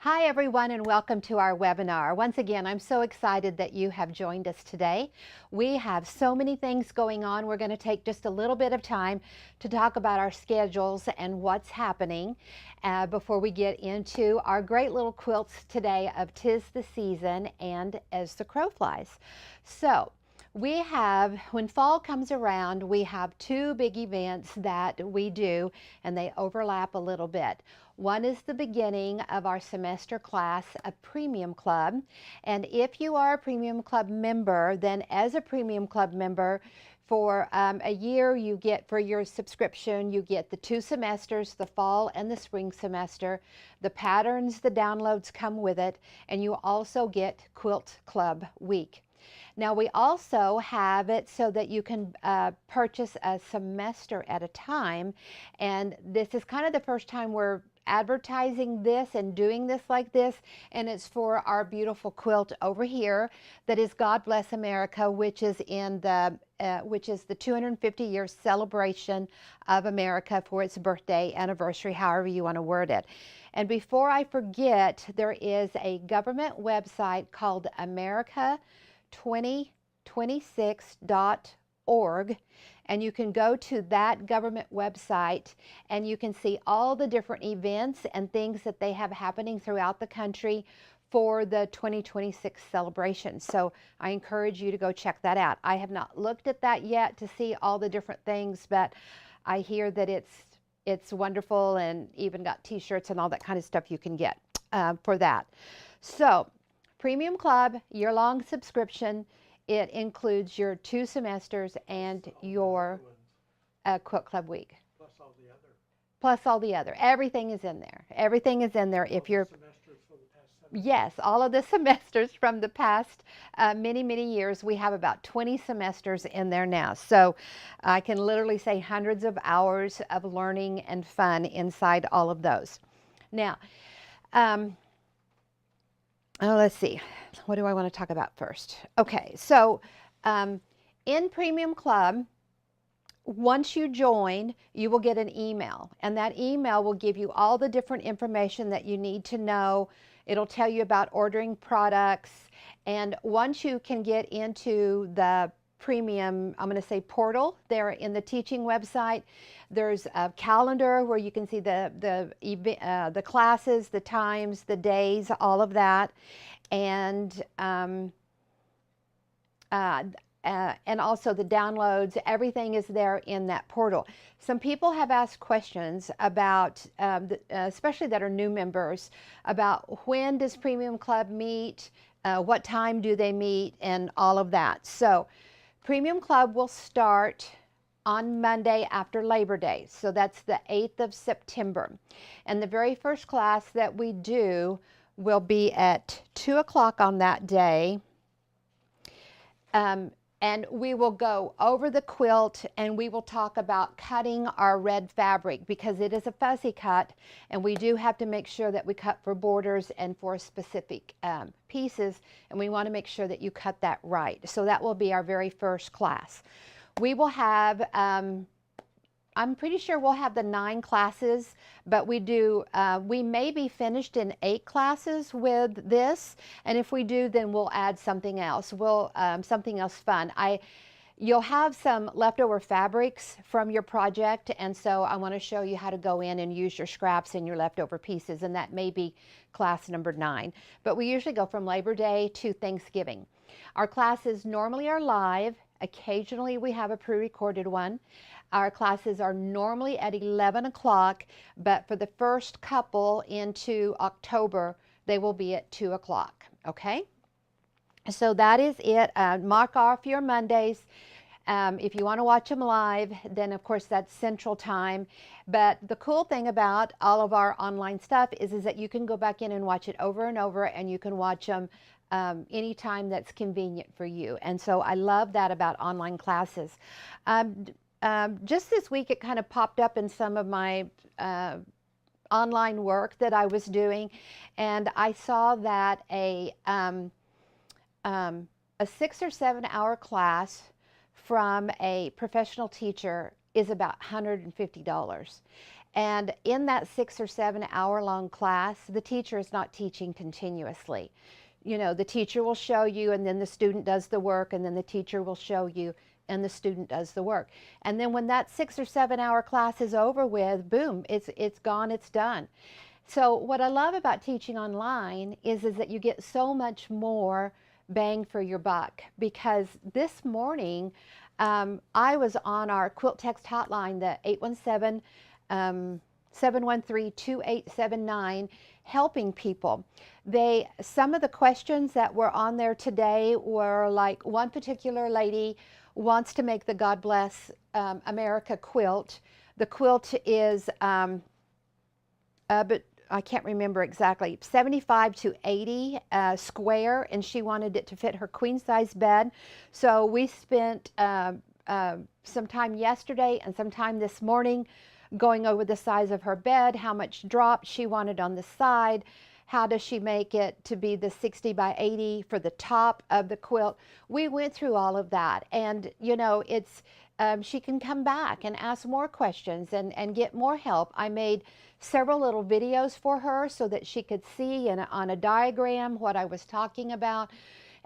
Hi everyone, and welcome to our webinar. Once again, I'm so excited that you have joined us today. We have so many things going on. We're going to take just a little bit of time to talk about our schedules and what's happening before we get into our great little quilts today of 'Tis the Season and As the Crow Flies. So we have, when fall comes around, we have two big events that we do, and they overlap a little bit. One is the beginning of our semester class of Premium Club. And if you are a Premium Club member, then as a Premium Club member, for a year, you get, for your subscription, you get the 2 semesters, the fall and the spring semester. The patterns, the downloads come with it, and you also get Quilt Club Week. Now we also have it so that you can purchase a semester at a time, and this is kind of the first time we're advertising this and doing this like this, and it's for our beautiful quilt over here that is God Bless America, which is in the 250-year celebration of America for its birthday anniversary, however you want to word it. And before I forget, there is a government website called America2026.org, and you can go to that government website and you can see all the different events and things that they have happening throughout the country for the 2026 celebration. So I encourage you to go check that out. I have not looked at that yet to see all the different things, but I hear that it's wonderful, and even got t-shirts and all that kind of stuff you can get for that. So Premium Club, year-long subscription. It includes your 2 semesters and your Quilt Club Week. Plus all the other. Plus all the other. Everything is in there. Everything is in there. If you're, Semesters for the past 7 yes, all of the semesters from the past many, many years. We have about 20 semesters in there now. So I can literally say hundreds of hours of learning and fun inside all of those. Now, let's see. What do I want to talk about first? Okay, so in Premium Club, once you join, you will get an email, and that email will give you all the different information that you need to know. It'll tell you about ordering products, and once you can get into the premium, I'm going to say portal there in the teaching website, there's a calendar where you can see the classes, the times, the days, all of that, and also the downloads. Everything is there in that portal. Some people have asked questions about, especially that are new members, about when does Premium Club meet, what time do they meet, and all of that. So Premium Club will start on Monday after Labor Day. So that's the 8th of September. And the very first class that we do will be at 2 o'clock on that day. And we will go over the quilt, and we will talk about cutting our red fabric, because it is a fussy cut, and we do have to make sure that we cut for borders and for specific pieces, and we want to make sure that you cut that right. So that will be our very first class. We will have, I'm pretty sure we'll have the 9 classes, but we may be finished in 8 classes with this, and if we do, then we'll add something else. Something else fun. You'll have some leftover fabrics from your project, and so I want to show you how to go in and use your scraps and your leftover pieces, and that may be class number 9. But we usually go from Labor Day to Thanksgiving. Our classes normally are live. Occasionally we have a pre-recorded one. Our classes are normally at 11 o'clock, but for the first couple into October, they will be at 2 o'clock, okay? So that is it. Mark off your Mondays. If you want to watch them live, then of course that's Central Time. But the cool thing about all of our online stuff is that you can go back in and watch it over and over, and you can watch them anytime that's convenient for you. And so I love that about online classes. Just this week, it kind of popped up in some of my online work that I was doing, and I saw that a 6 or 7 hour class from a professional teacher is about $150. And in that 6 or 7 hour long class, the teacher is not teaching continuously. You know, the teacher will show you, and then the student does the work, and then the teacher will show you, and the student does the work. And then when that 6 or 7 hour class is over with, boom, it's gone, it's done. So what I love about teaching online is that you get so much more bang for your buck, because this morning I was on our Quilt Text hotline, the 817-713-2879, helping people. Some of the questions that were on there today were like, one particular lady wants to make the God Bless America quilt. The quilt is but I can't remember exactly, 75 to 80 square, and she wanted it to fit her queen size bed. So we spent some time yesterday and some time this morning going over the size of her bed, how much drop she wanted on the side, how does she make it to be the 60 by 80 for the top of the quilt. We went through all of that, and you know, it's she can come back and ask more questions and get more help. I made several little videos for her so that she could see on a diagram what I was talking about,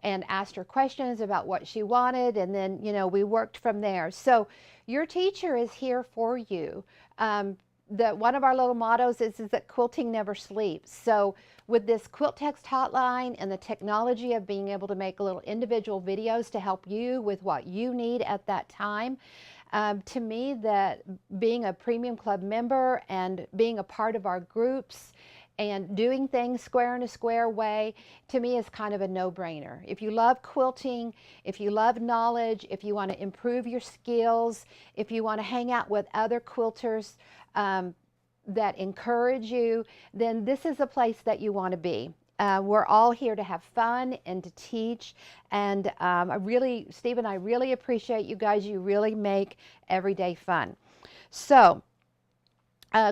and asked her questions about what she wanted, and then, you know, we worked from there. So your teacher is here for you. One of our little mottos is that quilting never sleeps. So with this Quilt Text hotline and the technology of being able to make little individual videos to help you with what you need at that time, to me, that being a Premium Club member and being a part of our groups and doing things square in a square way, to me, is kind of a no-brainer. If you love quilting, if you love knowledge, if you want to improve your skills, if you want to hang out with other quilters that encourage you, then this is a place that you want to be. We're all here to have fun and to teach, and Steve and I really appreciate you guys. You really make every day fun. So,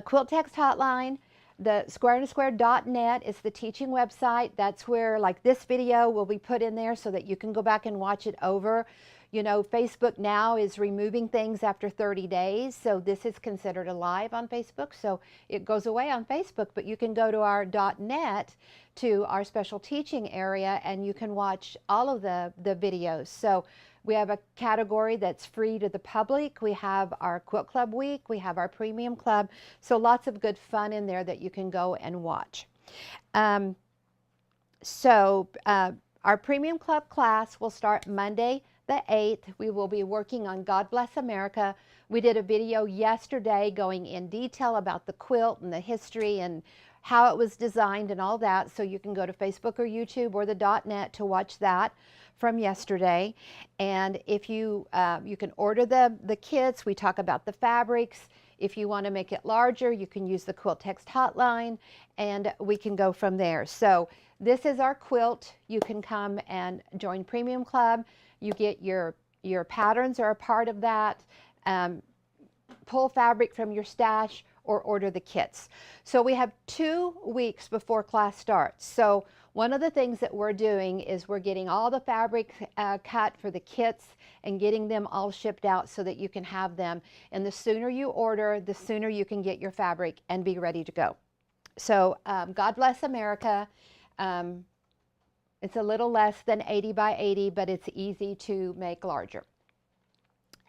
Quilt Text Hotline, the squareandasquare.net is the teaching website. That's where, like, this video will be put in there so that you can go back and watch it over. You know, Facebook now is removing things after 30 days, so this is considered a live on Facebook, so it goes away on Facebook, but you can go to our .net, to our special teaching area, and you can watch all of the videos. So we have a category that's free to the public. We have our Quilt Club Week. We have our Premium Club. So lots of good fun in there that you can go and watch. Our Premium Club class will start Monday the 8th. We will be working on God Bless America. We did a video yesterday going in detail about the quilt and the history and how it was designed and all that. So you can go to Facebook or YouTube or the .net to watch that from yesterday. And if you can order the kits. We talk about the fabrics. If you want to make it larger, you can use the Quilt Text hotline, and we can go from there. So this is our quilt. You can come and join Premium Club. You get your patterns are a part of that. Pull fabric from your stash or order the kits. So we have 2 weeks before class starts. So one of the things that we're doing is we're getting all the fabric cut for the kits and getting them all shipped out so that you can have them. And the sooner you order, the sooner you can get your fabric and be ready to go. So God Bless America. It's a little less than 80 by 80, but it's easy to make larger.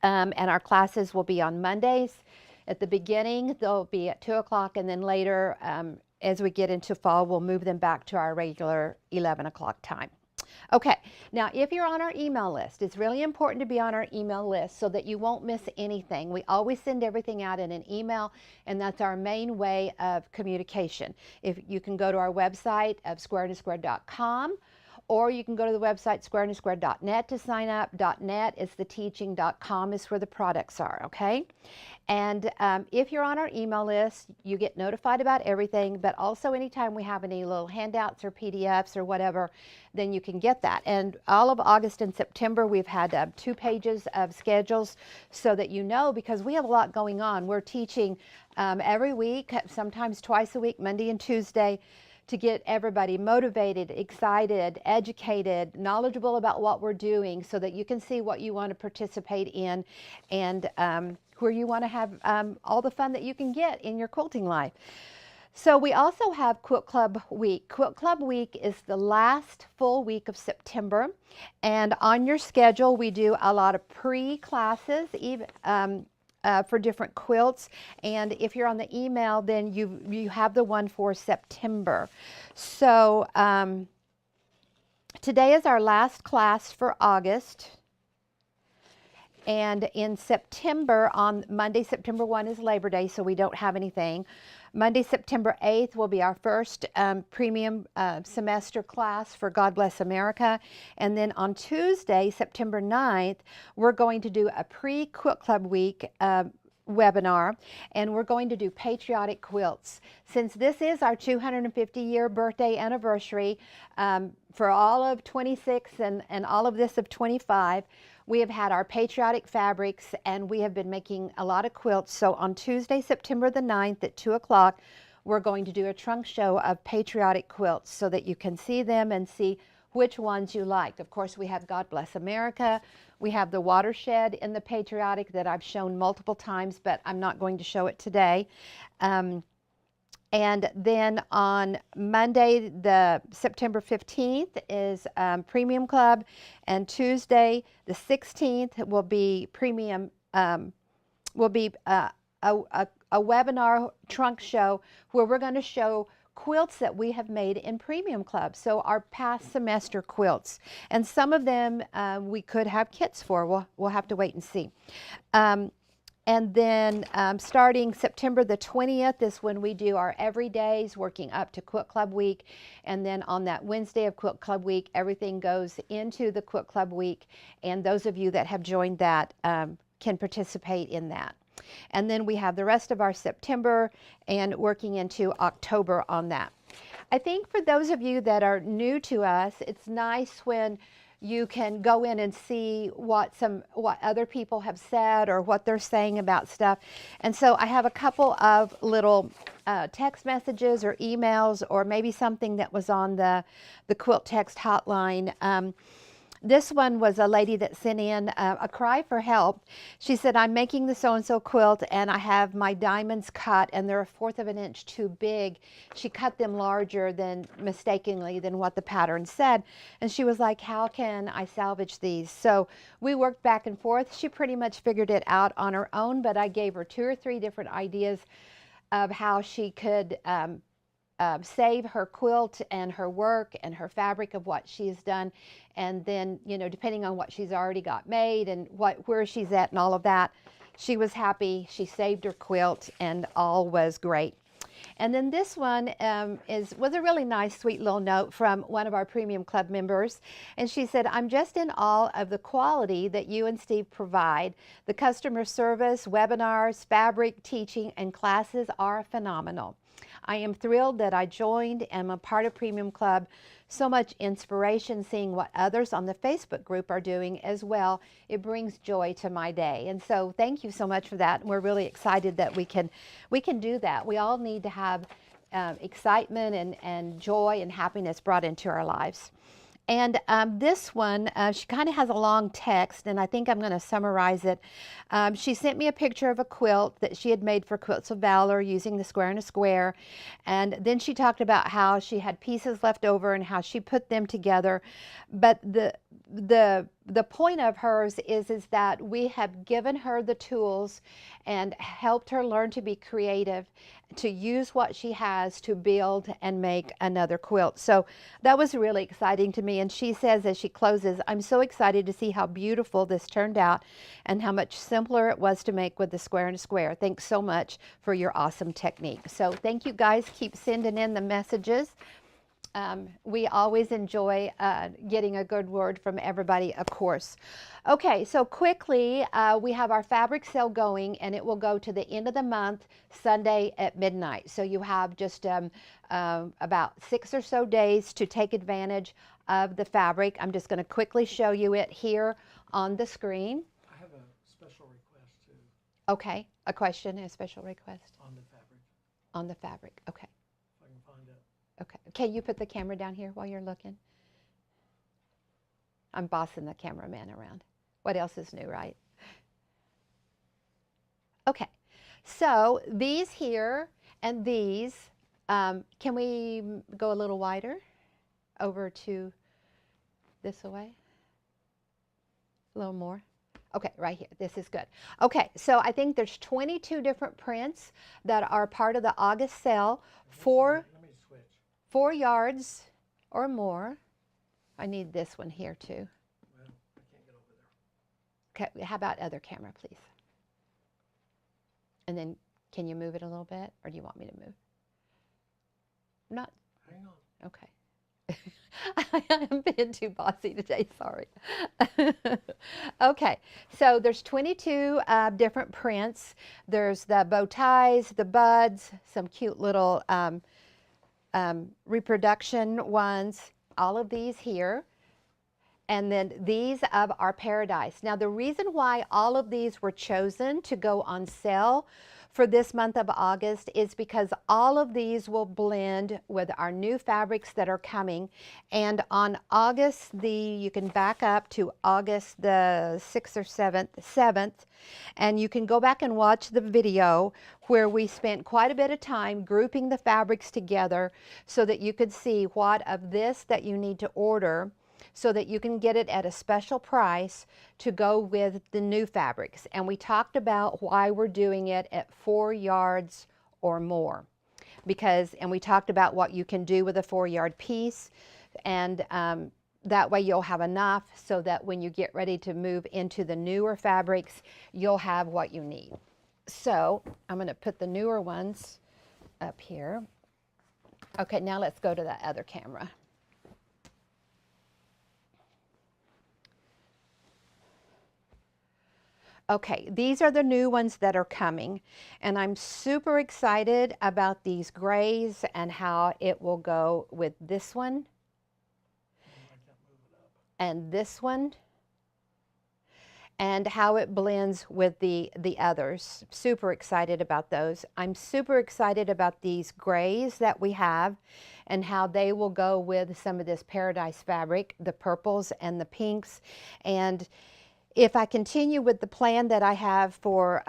And our classes will be on Mondays. At the beginning, they'll be at 2 o'clock, and then later, as we get into fall, we'll move them back to our regular 11 o'clock time. Okay, now if you're on our email list, it's really important to be on our email list so that you won't miss anything. We always send everything out in an email, and that's our main way of communication. If you can go to our website of squareandasquare.com, or you can go to the website squareandasquare.net to sign up. .net is the teaching, .com is where the products are, okay? And if you're on our email list, you get notified about everything, but also anytime we have any little handouts or PDFs or whatever, then you can get that. And all of August and September, we've had 2 pages of schedules so that you know, because we have a lot going on. We're teaching every week, sometimes twice a week, Monday and Tuesday, to get everybody motivated, excited, educated, knowledgeable about what we're doing so that you can see what you want to participate in and where you want to have all the fun that you can get in your quilting life. So we also have Quilt Club Week. Quilt Club Week is the last full week of September, and on your schedule we do a lot of pre-classes, even for different quilts. And if you're on the email, then you have the one for September. So today is our last class for August. And in September, on Monday, September 1 is Labor Day, so we don't have anything. Monday, September 8th will be our first premium semester class for God Bless America. And then on Tuesday, September 9th, we're going to do a pre-Quilt Club Week webinar, and we're going to do patriotic quilts. Since this is our 250-year birthday anniversary for all of 26 and all of this of 25, we have had our patriotic fabrics, and we have been making a lot of quilts. So on Tuesday, September the 9th at 2 o'clock, we're going to do a trunk show of patriotic quilts so that you can see them and see which ones you liked. Of course, we have God Bless America. We have the watershed in the patriotic that I've shown multiple times, but I'm not going to show it today. And then on Monday, the September 15th is Premium Club, and Tuesday, the 16th, will be Premium. Will be a webinar trunk show where we're going to show quilts that we have made in Premium Club. So our past semester quilts, and some of them we could have kits for. We'll have to wait and see. And then starting September the 20th is when we do our everydays, working up to Quilt Club Week. And then on that Wednesday of Quilt Club Week, everything goes into the Quilt Club Week. And those of you that have joined that can participate in that. And then we have the rest of our September and working into October on that. I think for those of you that are new to us, it's nice when you can go in and see what other people have said or what they're saying about stuff. And so I have a couple of little text messages or emails, or maybe something that was on the Quilt Text hotline. This one was a lady that sent in a cry for help. She said, I'm making the so-and-so quilt, and I have my diamonds cut, and they're 1/4 of an inch too big. She cut them larger than, mistakenly, than what the pattern said. And she was like, how can I salvage these? So we worked back and forth. She pretty much figured it out on her own, but I gave her 2 or 3 different ideas of how she could save her quilt and her work and her fabric of what she's done. And then, you know, depending on what she's already got made and where she's at and all of that, she was happy. She saved her quilt and all was great. And then this one was a really nice, sweet little note from one of our Premium Club members. And she said, I'm just in awe of the quality that you and Steve provide. The customer service, webinars, fabric, teaching, and classes are phenomenal. I am thrilled that I joined and I'm a part of Premium Club. So much inspiration seeing what others on the Facebook group are doing as well. It brings joy to my day. And so thank you so much for that. And we're really excited that we can do that. We all need to have excitement and joy and happiness brought into our lives. And this one, she kind of has a long text, and I think I'm going to summarize it. She sent me a picture of a quilt that she had made for Quilts of Valor using the square and a square. And then she talked about how she had pieces left over and how she put them together. But the point of hers is that we have given her the tools and helped her learn to be creative, to use what she has to build and make another quilt. So that was really exciting to me. And she says as she closes, I'm so excited to see how beautiful this turned out and how much simpler it was to make with the square and a square. Thanks so much for your awesome technique. So thank you guys. Keep sending in the messages. We always enjoy getting a good word from everybody, of course. Okay, so quickly, we have our fabric sale going, and it will go to the end of the month, Sunday at midnight. So you have just about 6 or so days to take advantage of the fabric. I'm just going to quickly show you it here on the screen. I have a special request too. Okay, a question and a special request? On the fabric. On the fabric, okay. If I can find it. Okay, can you put the camera down here while you're looking? I'm bossing the cameraman around. What else is new, right? Okay, so these here and these, can we go a little wider over to this way? A little more. Okay, right here. This is good. Okay, so I think there's 22 different prints that are part of the August sale. Let me switch. 4 yards or more. I need this one here too. Well, I can't get over there. Okay, how about other camera, please? And then can you move it a little bit, or do you want me to move? Not. Hang on. Okay. I'm being too bossy today, sorry. Okay, so there's 22 different prints. There's the bow ties, the buds, some cute little reproduction ones, all of these here. And then these of our paradise. Now the reason why all of these were chosen to go on sale for this month of August is because all of these will blend with our new fabrics that are coming. And on August you can back up to August the 6th or 7th, and you can go back and watch the video where we spent quite a bit of time grouping the fabrics together so that you could see what of this that you need to order, so that you can get it at a special price to go with the new fabrics. And we talked about why we're doing it at 4 yards or more. And we talked about what you can do with a 4-yard piece, and that way you'll have enough so that when you get ready to move into the newer fabrics, you'll have what you need. So I'm going to put the newer ones up here. Okay, now let's go to that other camera. Okay, these are the new ones that are coming, and I'm super excited about these grays and how it will go with this one and this one, and how it blends with the others. Super excited about those. I'm super excited about these grays that we have and how they will go with some of this paradise fabric, the purples and the pinks. And if I continue with the plan that I have for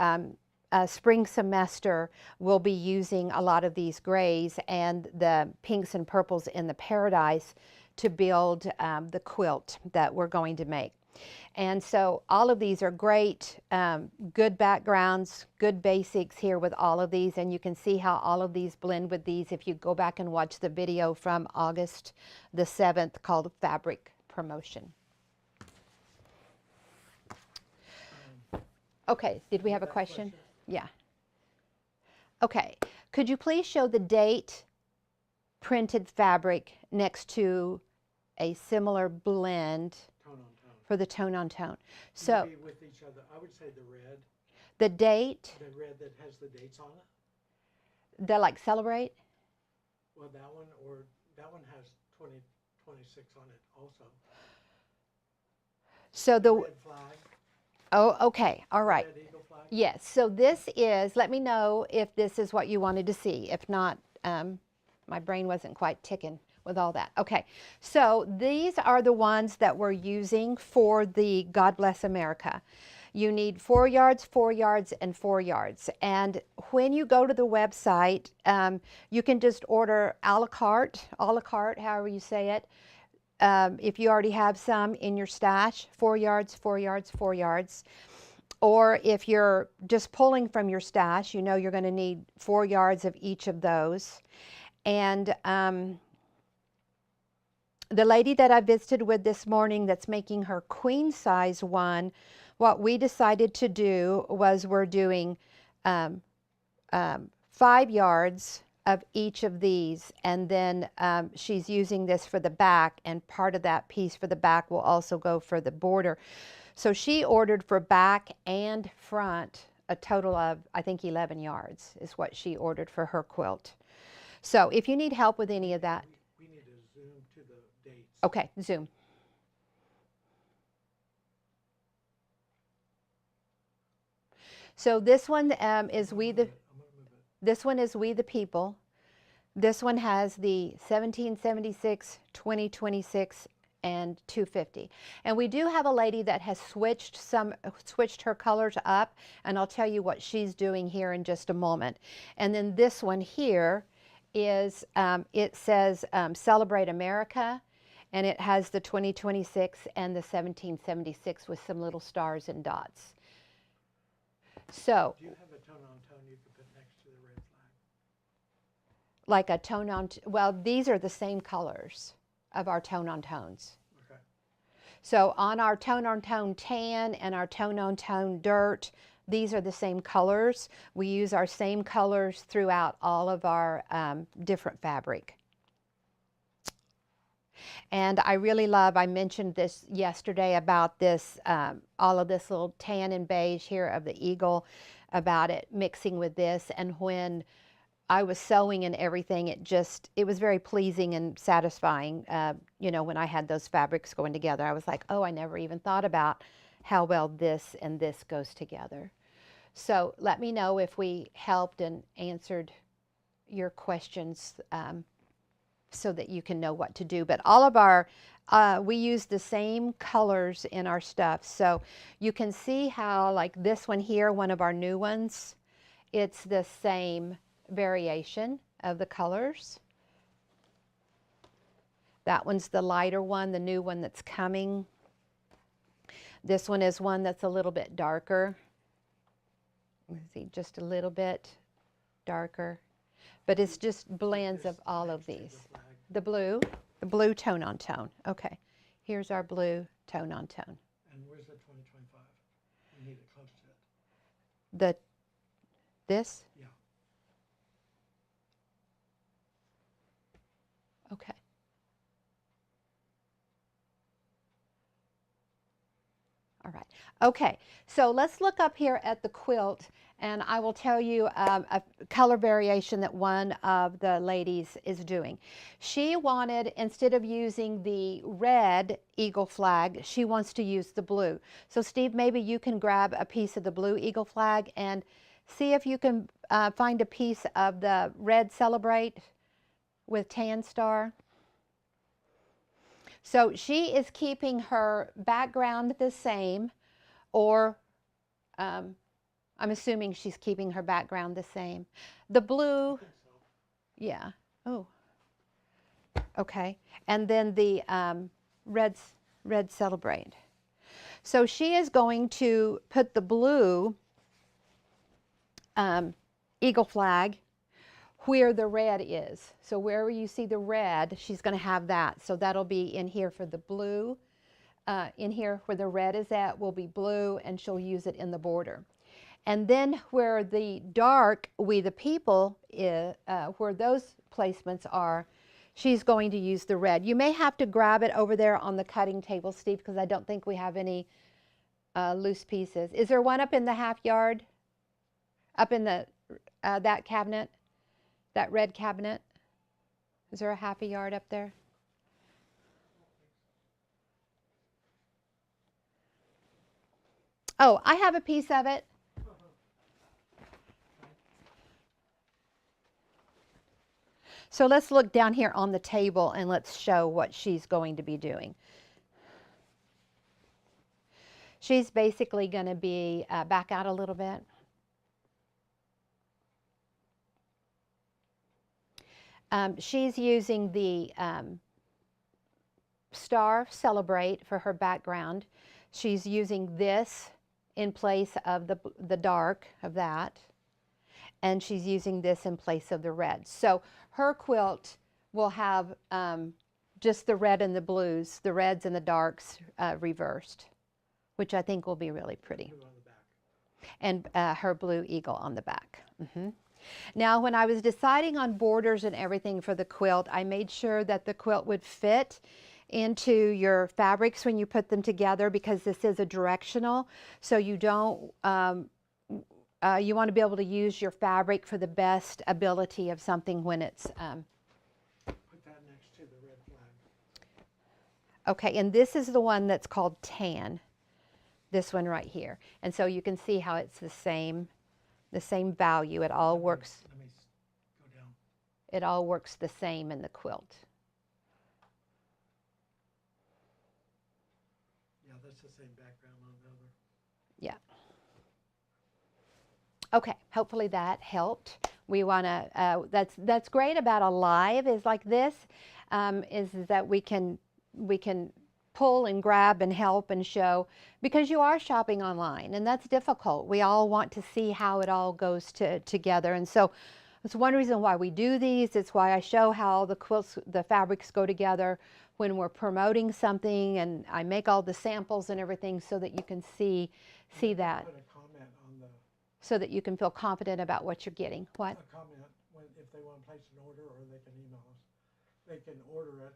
spring semester, we'll be using a lot of these grays and the pinks and purples in the paradise to build the quilt that we're going to make. And so all of these are great, good backgrounds, good basics here with all of these, and you can see how all of these blend with these if you go back and watch the video from August the 7th called Fabric Promotion. Okay, did we have a question? Yeah. Okay, could you please show the date printed fabric next to a similar blend Tone on tone. for the tone on tone? So Maybe with each other, I would say the red. the date, The red that has the dates on it. the like celebrate? Well, that one has 2026 on it also. So the, Red flag. oh, okay, all right. Red eagle flag. Yes, so this is, let me know if this is what you wanted to see. If not, my brain wasn't quite ticking with all that. Okay, so these are the ones that we're using for the God Bless America. You need 4 yards, 4 yards, and 4 yards. And when you go to the website, you can just order a la carte, however you say it. If you already have some in your stash, 4 yards, 4 yards, 4 yards. Or if you're just pulling from your stash, you know you're going to need 4 yards of each of those. And the lady that I visited with this morning that's making her queen size one, what we decided to do was we're doing 5 yards of each of these, and then she's using this for the back, and part of that piece for the back will also go for the border. So she ordered for back and front a total of, I think, 11 yards is what she ordered for her quilt. So if you need help with any of that. We need to zoom to the dates. Okay, zoom. So this one is We the, this one is We the People. This one has the 1776, 2026, and $2.50. And we do have a lady that has switched her colors up, and I'll tell you what she's doing here in just a moment. And then this one here is, it says Celebrate America, and it has the 2026 and the 1776 with some little stars and dots. So, Do you have a tone on tone you could put next to the red flag? like a tone on, well, these are the same colors of our tone on tones. Okay. So on our tone on tone tan and our tone on tone dirt, these are the same colors. We use our same colors throughout all of our different fabric. And I really love, I mentioned this yesterday about this, all of this little tan and beige here of the eagle, about it mixing with this. And when I was sewing and everything, it was very pleasing and satisfying. You know, when I had those fabrics going together, I was like, oh, I never even thought about how well this and this goes together. So let me know if we helped and answered your questions, so that you can know what to do. But all of our, we use the same colors in our stuff. So you can see how, like this one here, one of our new ones, it's the same variation of the colors. That one's the lighter one, the new one that's coming. This one is one that's a little bit darker. Let's see, just a little bit darker. But it's just blends of all of these. The blue tone on tone. Okay, here's our blue tone on tone. And where's the 2025? We need it close to it. This? Yeah. Okay. All right. Okay, so let's look up here at the quilt, and I will tell you a color variation that one of the ladies is doing. She wanted, instead of using the red eagle flag, she wants to use the blue. So Steve, maybe you can grab a piece of the blue eagle flag and see if you can find a piece of the red Celebrate with tan star. So she is keeping her background the same, or I'm assuming she's keeping her background the same. The blue, yeah, oh, okay. And then the red Celebrate. So she is going to put the blue eagle flag where the red is. So wherever you see the red, she's going to have that. So that'll be in here for the blue. In here where the red is at will be blue, and she'll use it in the border. And then where the dark We the People is, where those placements are, she's going to use the red. You may have to grab it over there on the cutting table, Steve, because I don't think we have any loose pieces. Is there one up in the half yard? Up in the that cabinet? That red cabinet? Is there a half a yard up there? Oh, I have a piece of it. So let's look down here on the table and let's show what she's going to be doing. She's basically going to be, back out a little bit. She's using the Star Celebrate for her background. She's using this in place of the dark of that. And she's using this in place of the red. So her quilt will have just the red and the blues, the reds and the darks reversed, which I think will be really pretty. And her blue eagle on the back. Mm-hmm. Now, when I was deciding on borders and everything for the quilt, I made sure that the quilt would fit into your fabrics when you put them together, because this is a directional, so you don't, you want to be able to use your fabric for the best ability of something when it's... Put that next to the red flag. Okay, and this is the one that's called tan, this one right here. And so you can see how it's the same value. It all works. Let me go down. It all works the same in the quilt. that's the same background on the other. Yeah. Okay, hopefully that helped. We want to, that's great about a live is like this, is that we can pull and grab and help and show, because you are shopping online and that's difficult. We all want to see how it all goes together, and so it's one reason why we do these. It's why I show how the quilts, the fabrics go together when we're promoting something, and I make all the samples and everything so that you can see that. Put a comment on the, So that you can feel confident about what you're getting. What? a comment when, if they want to place an order, or they can email us. They can order it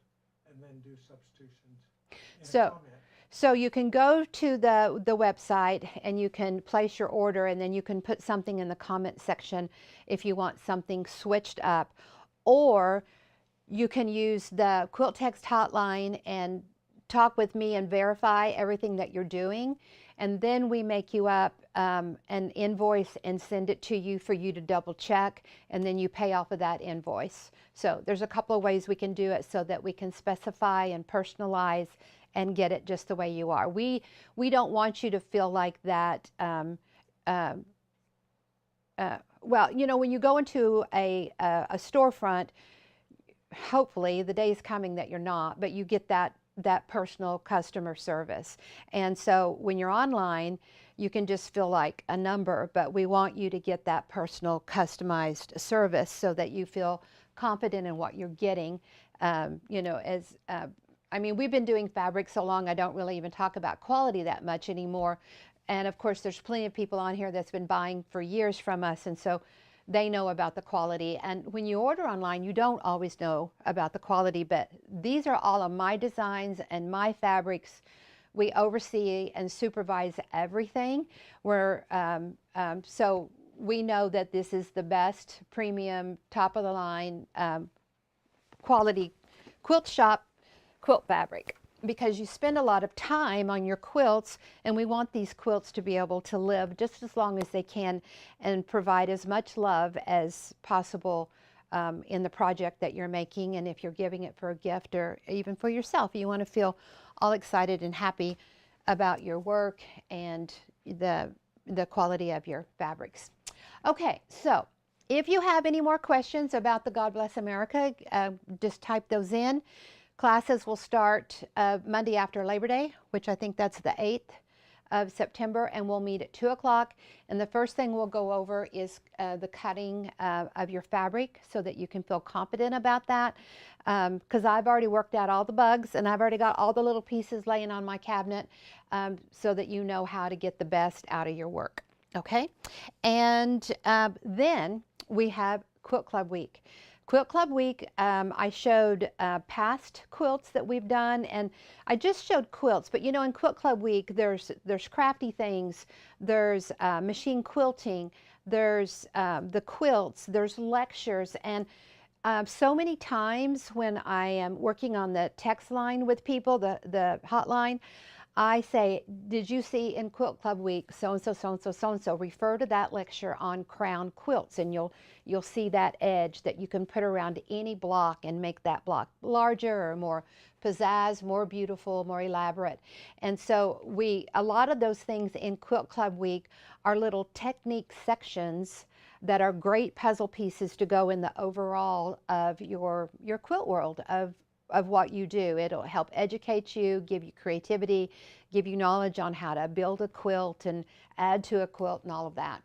and then do substitutions in a comment. So you can go to the website and you can place your order, and then you can put something in the comment section if you want something switched up. Or you can use the Quilt Text hotline and talk with me and verify everything that you're doing. And then we make you up an invoice and send it to you for you to double check, and then you pay off of that invoice. So there's a couple of ways we can do it so that we can specify and personalize and get it just the way you are. We don't want you to feel like that. Well, you know, when you go into a storefront, hopefully the day is coming that you're not, but you get that personal customer service. And so when you're online, you can just feel like a number, but we want you to get that personal customized service so that you feel confident in what you're getting. You know, as I mean, we've been doing fabric so long, I don't really even talk about quality that much anymore. And of course, there's plenty of people on here that's been buying for years from us, and so they know about the quality. And when you order online, you don't always know about the quality, but these are all of my designs and my fabrics. We oversee and supervise everything. So we know that this is the best premium, top of the line quality quilt shop quilt fabric, because you spend a lot of time on your quilts, and we want these quilts to be able to live just as long as they can and provide as much love as possible in the project that you're making. And if you're giving it for a gift or even for yourself, you want to feel all excited and happy about your work and the quality of your fabrics. Okay, so if you have any more questions about the God Bless America, just type those in. Classes will start Monday after Labor Day, which I think that's the 8th of September, and we'll meet at 2 o'clock. And the first thing we'll go over is the cutting of your fabric so that you can feel confident about that. Because I've already worked out all the bugs, and I've already got all the little pieces laying on my cabinet so that you know how to get the best out of your work. Okay? And then we have Quilt Club Week. Quilt Club Week, I showed past quilts that we've done, and I just showed quilts, but you know, in Quilt Club Week, there's crafty things, there's machine quilting, there's the quilts, there's lectures, and so many times when I am working on the text line with people, the hotline, I say, did you see in Quilt Club Week so-and-so, so-and-so, so-and-so? Refer to that lecture on crown quilts, and you'll see that edge that you can put around any block and make that block larger or more pizzazz, more beautiful, more elaborate. And so a lot of those things in Quilt Club Week are little technique sections that are great puzzle pieces to go in the overall of your quilt world, of what you do. It'll help educate you, give you creativity, give you knowledge on how to build a quilt and add to a quilt and all of that.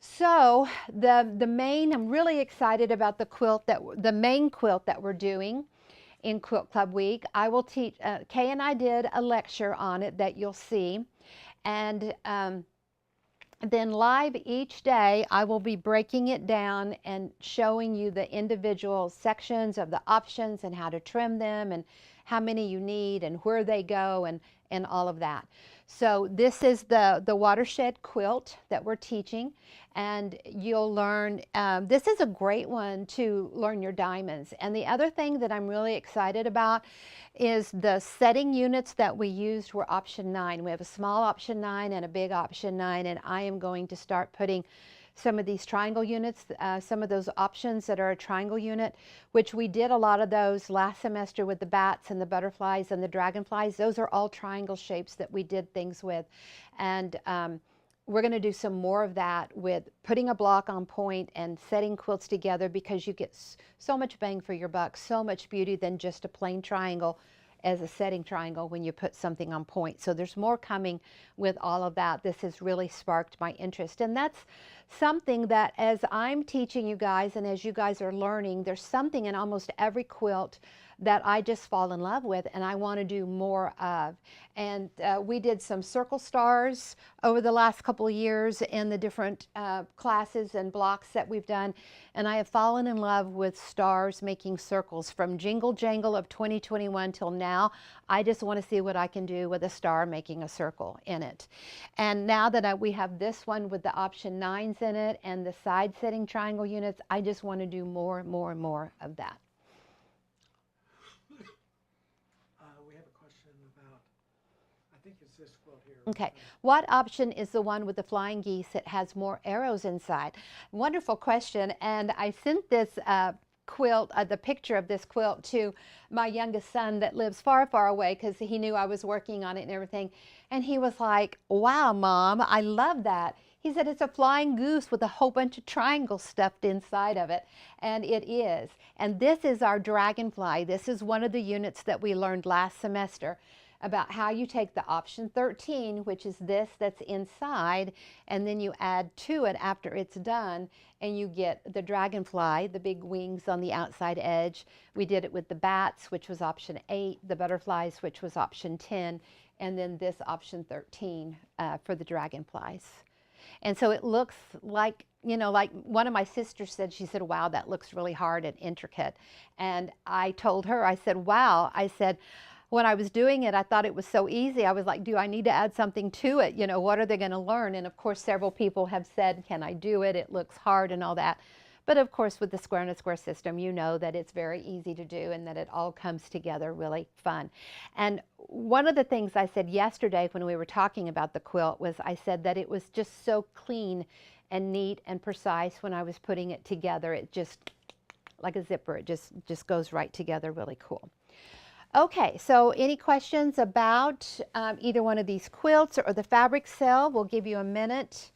So I'm really excited about the main quilt that we're doing in Quilt Club Week. I will teach, Kay and I did a lecture on it that you'll see. And then live each day, I will be breaking it down and showing you the individual sections of the options and how to trim them and how many you need and where they go and all of that. So this is the watershed quilt that we're teaching, and you'll learn, this is a great one to learn your diamonds. And the other thing that I'm really excited about is the setting units that we used were option 9. We have a small option 9 and a big option 9, and I am going to start putting some of these triangle units, some of those options that are a triangle unit, which we did a lot of those last semester with the bats and the butterflies and the dragonflies. Those are all triangle shapes that we did things with. And we're going to do some more of that with putting a block on point and setting quilts together, because you get so much bang for your buck, so much beauty than just a plain triangle as a setting triangle when you put something on point. So there's more coming with all of that. This has really sparked my interest. And that's something that, as I'm teaching you guys and as you guys are learning, there's something in almost every quilt that I just fall in love with and I want to do more of. And we did some circle stars over the last couple of years in the different classes and blocks that we've done. And I have fallen in love with stars making circles from Jingle Jangle of 2021 till now. I just want to see what I can do with a star making a circle in it. And now that we have this one with the option 9s in it and the side setting triangle units, I just want to do more and more and more of that. We have a question about, I think it's this quilt here. Okay, what option is the one with the flying geese that has more arrows inside? Wonderful question, and I sent this quilt, the picture of this quilt, to my youngest son that lives far, far away, because he knew I was working on it and everything, and he was like, wow, Mom, I love that. He said it's a flying goose with a whole bunch of triangles stuffed inside of it, and it is. And this is our dragonfly. This is one of the units that we learned last semester about how you take the option 13, which is this that's inside, and then you add to it after it's done, and you get the dragonfly, the big wings on the outside edge. We did it with the bats, which was option 8, the butterflies, which was option 10, and then this option 13 for the dragonflies. And so it looks like, you know, like one of my sisters said, she said, wow, that looks really hard and intricate. And I told her, I said, wow, I said, when I was doing it, I thought it was so easy. I was like, do I need to add something to it? You know, what are they going to learn? And of course, several people have said, can I do it? It looks hard and all that. But of course, with the square and a square system, you know that it's very easy to do and that it all comes together really fun. And one of the things I said yesterday when we were talking about the quilt was I said that it was just so clean and neat and precise when I was putting it together. It just, like a zipper, it just goes right together, really cool. Okay, so any questions about either one of these quilts or the fabric cell? We'll give you a minute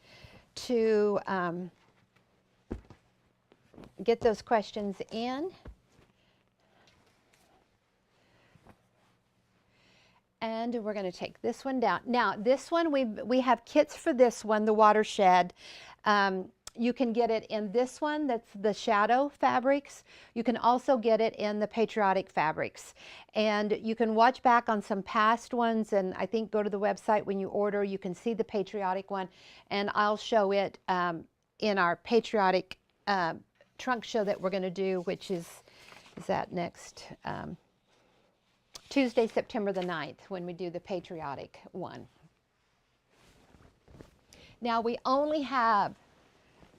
to get those questions in. And we're going to take this one down. Now, this one, we have kits for this one, the watershed. You can get it in this one, that's the shadow fabrics. You can also get it in the patriotic fabrics. And you can watch back on some past ones, and I think go to the website when you order, you can see the patriotic one, and I'll show it in our patriotic trunk show that we're going to do, which is that next Tuesday, September the 9th, when we do the patriotic one. Now, we only have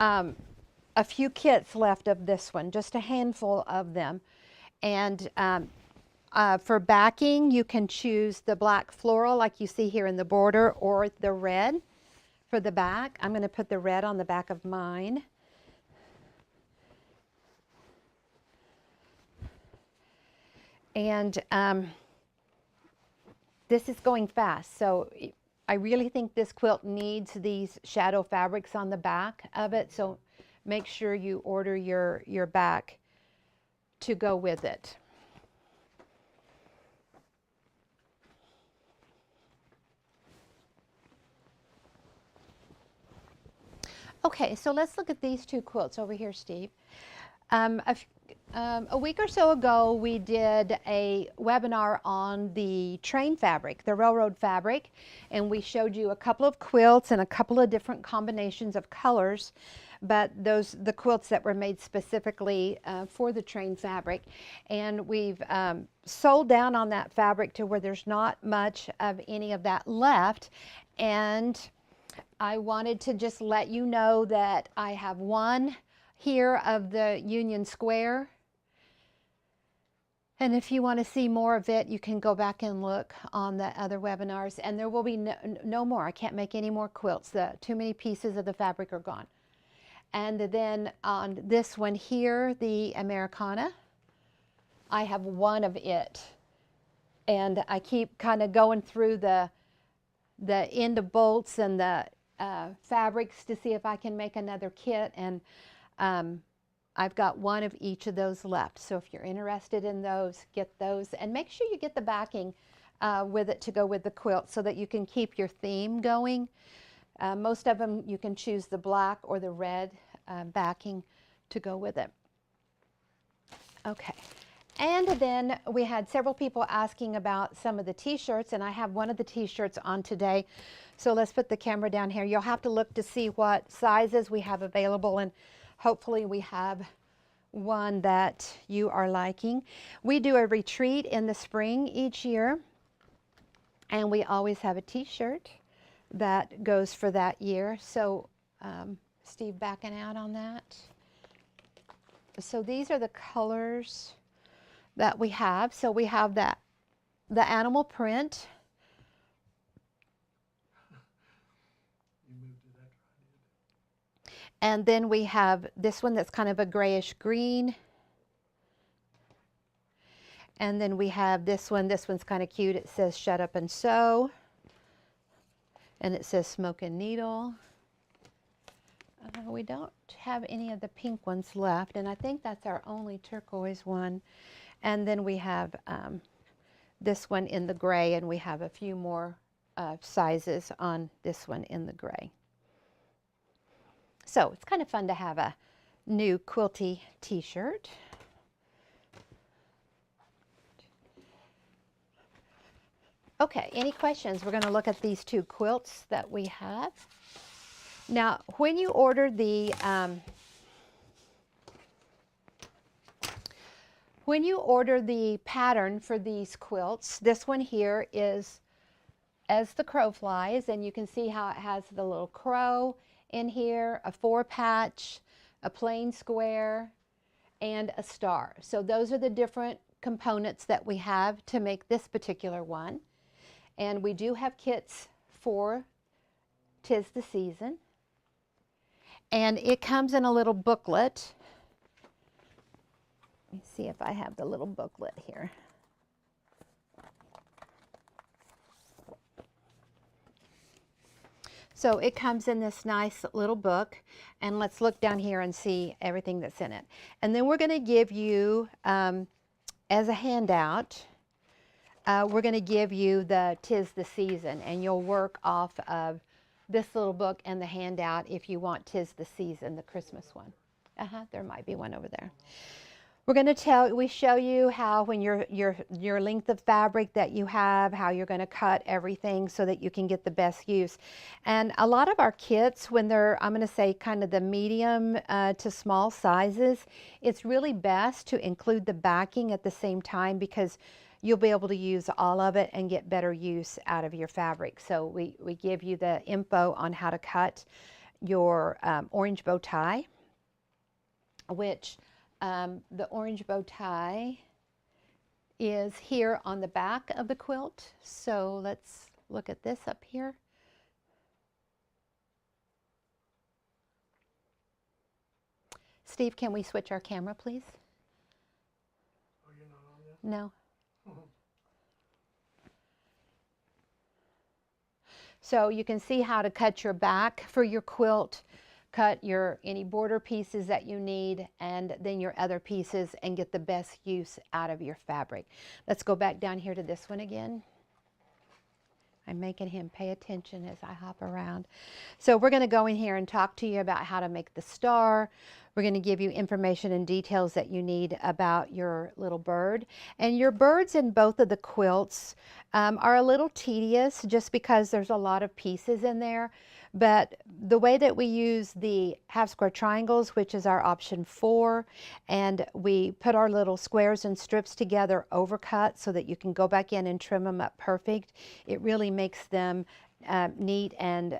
a few kits left of this one, just a handful of them. And for backing, you can choose the black floral like you see here in the border, or the red for the back. I'm going to put the red on the back of mine. And this is going fast, so I really think this quilt needs these shadow fabrics on the back of it, so make sure you order your back to go with it. Okay, so let's look at these two quilts over here, Steve. A week or so ago, we did a webinar on the train fabric, the railroad fabric, and we showed you a couple of quilts and a couple of different combinations of colors, but the quilts that were made specifically for the train fabric. And we've sold down on that fabric to where there's not much of any of that left. And I wanted to just let you know that I have one here of the Union Square. And if you want to see more of it, you can go back and look on the other webinars, and there will be no more. I can't make any more quilts. Too many pieces of the fabric are gone. And then on this one here, the Americana, I have one of it. And I keep kind of going through the end of bolts and the fabrics to see if I can make another kit. And I've got one of each of those left. So if you're interested in those, get those. And make sure you get the backing with it to go with the quilt so that you can keep your theme going. Most of them you can choose the black or the red backing to go with it. Okay. And then we had several people asking about some of the t-shirts, and I have one of the t-shirts on today. So let's put the camera down here. You'll have to look to see what sizes we have available, and hopefully we have one that you are liking. We do a retreat in the spring each year, and we always have a t-shirt that goes for that year. So Steve backing out on that. So these are the colors that we have. So we have the animal print. And then we have this one that's kind of a grayish green. And then we have this one. This one's kind of cute. It says "Shut Up and Sew." And it says "Smoke and Needle." We don't have any of the pink ones left, and I think that's our only turquoise one. And then we have this one in the gray, and we have a few more sizes on this one in the gray. So it's kind of fun to have a new quilty t-shirt. Okay, any questions? We're going to look at these two quilts that we have. Now, when you order the pattern for these quilts, this one here is As the Crow Flies, and you can see how it has the little crow in here, a 4-patch, a plain square, and a star. So those are the different components that we have to make this particular one. And we do have kits for 'Tis the Season. And it comes in a little booklet. Let me see if I have the little booklet here. So it comes in this nice little book, and let's look down here and see everything that's in it. And then we're going to give you, as a handout, we're going to give you the 'Tis the Season, and you'll work off of this little book and the handout if you want 'Tis the Season, the Christmas one. There might be one over there. We're going to we show you how when your length of fabric that you have, how you're going to cut everything so that you can get the best use. And a lot of our kits, when they're, I'm going to say kind of the medium to small sizes, it's really best to include the backing at the same time because you'll be able to use all of it and get better use out of your fabric. So we give you the info on how to cut your orange bow tie, which the orange bow tie is here on the back of the quilt. So let's look at this up here. Steve, can we switch our camera, please? Oh, you're not on yet? No. So you can see how to cut your back for your quilt, cut any border pieces that you need, and then your other pieces, and get the best use out of your fabric. Let's go back down here to this one again. I'm making him pay attention as I hop around. So we're going to go in here and talk to you about how to make the star. We're going to give you information and details that you need about your little bird. And your birds in both of the quilts are a little tedious just because there's a lot of pieces in there. But the way that we use the half square triangles, which is our option 4, and we put our little squares and strips together overcut so that you can go back in and trim them up perfect, it really makes them neat and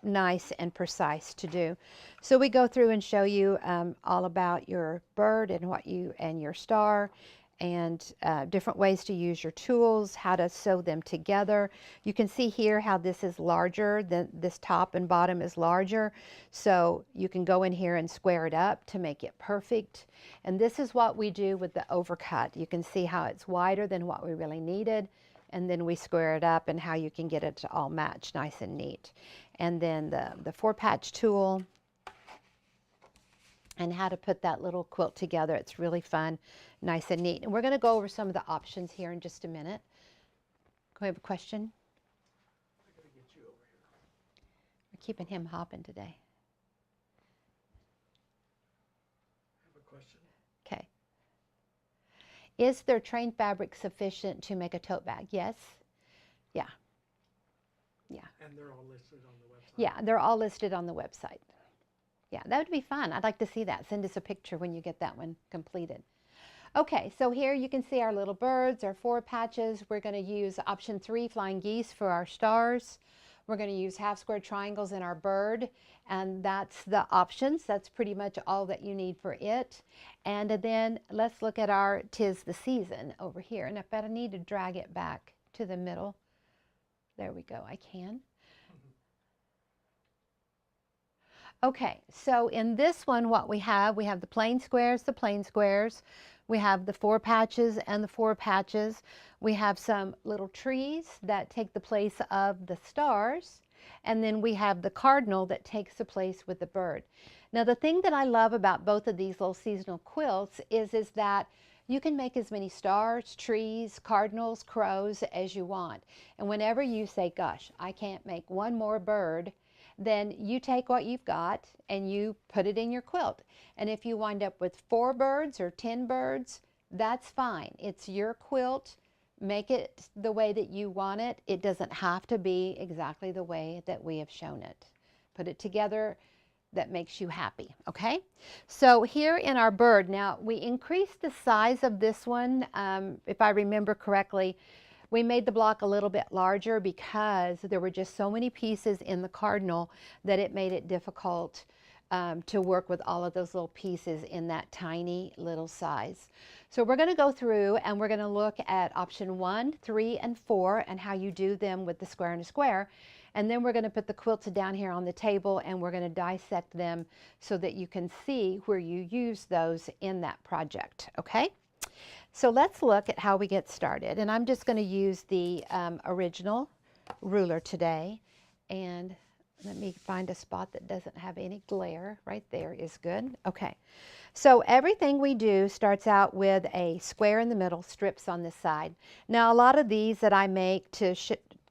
nice and precise to do. So we go through and show you all about your bird and and your star, and different ways to use your tools, how to sew them together. You can see here how this is larger, this top and bottom is larger, so you can go in here and square it up to make it perfect. And this is what we do with the overcut. You can see how it's wider than what we really needed, and then we square it up, and how you can get it to all match nice and neat. And then the 4-patch tool, and how to put that little quilt together. It's really fun, nice and neat. And we're going to go over some of the options here in just a minute. Do we have a question? I gotta get you over here. We're keeping him hopping today. I have a question. Okay. Is their train fabric sufficient to make a tote bag? Yes. Yeah. Yeah. And they're all listed on the website? Yeah, they're all listed on the website. Yeah, that would be fun. I'd like to see that. Send us a picture when you get that one completed. Okay, so here you can see our little birds, our 4 patches. We're going to use option 3, flying geese, for our stars. We're going to use half square triangles in our bird, and that's the options. That's pretty much all that you need for it. And then let's look at our 'Tis the Season over here. And I bet I need to drag it back to the middle. There we go, I can. Okay, so in this one, what we have the plain squares, we have the 4 patches and the 4 patches. We have some little trees that take the place of the stars, and then we have the cardinal that takes the place with the bird. Now, the thing that I love about both of these little seasonal quilts is that you can make as many stars, trees, cardinals, crows as you want. And whenever you say, gosh, I can't make one more bird, then you take what you've got and you put it in your quilt. And if you wind up with 4 birds or 10 birds, that's fine. It's your quilt. Make it the way that you want it. It doesn't have to be exactly the way that we have shown it. Put it together that makes you happy, okay? So here in our bird, now we increased the size of this one, if I remember correctly. We made the block a little bit larger because there were just so many pieces in the cardinal that it made it difficult to work with all of those little pieces in that tiny little size. So we're going to go through and we're going to look at option 1, 3, and 4 and how you do them with the square and a square. And then we're going to put the quilts down here on the table and we're going to dissect them so that you can see where you use those in that project, okay? So let's look at how we get started. And I'm just going to use the original ruler today. And let me find a spot that doesn't have any glare. Right there is good. Okay. So everything we do starts out with a square in the middle, strips on this side. Now, a lot of these that I make to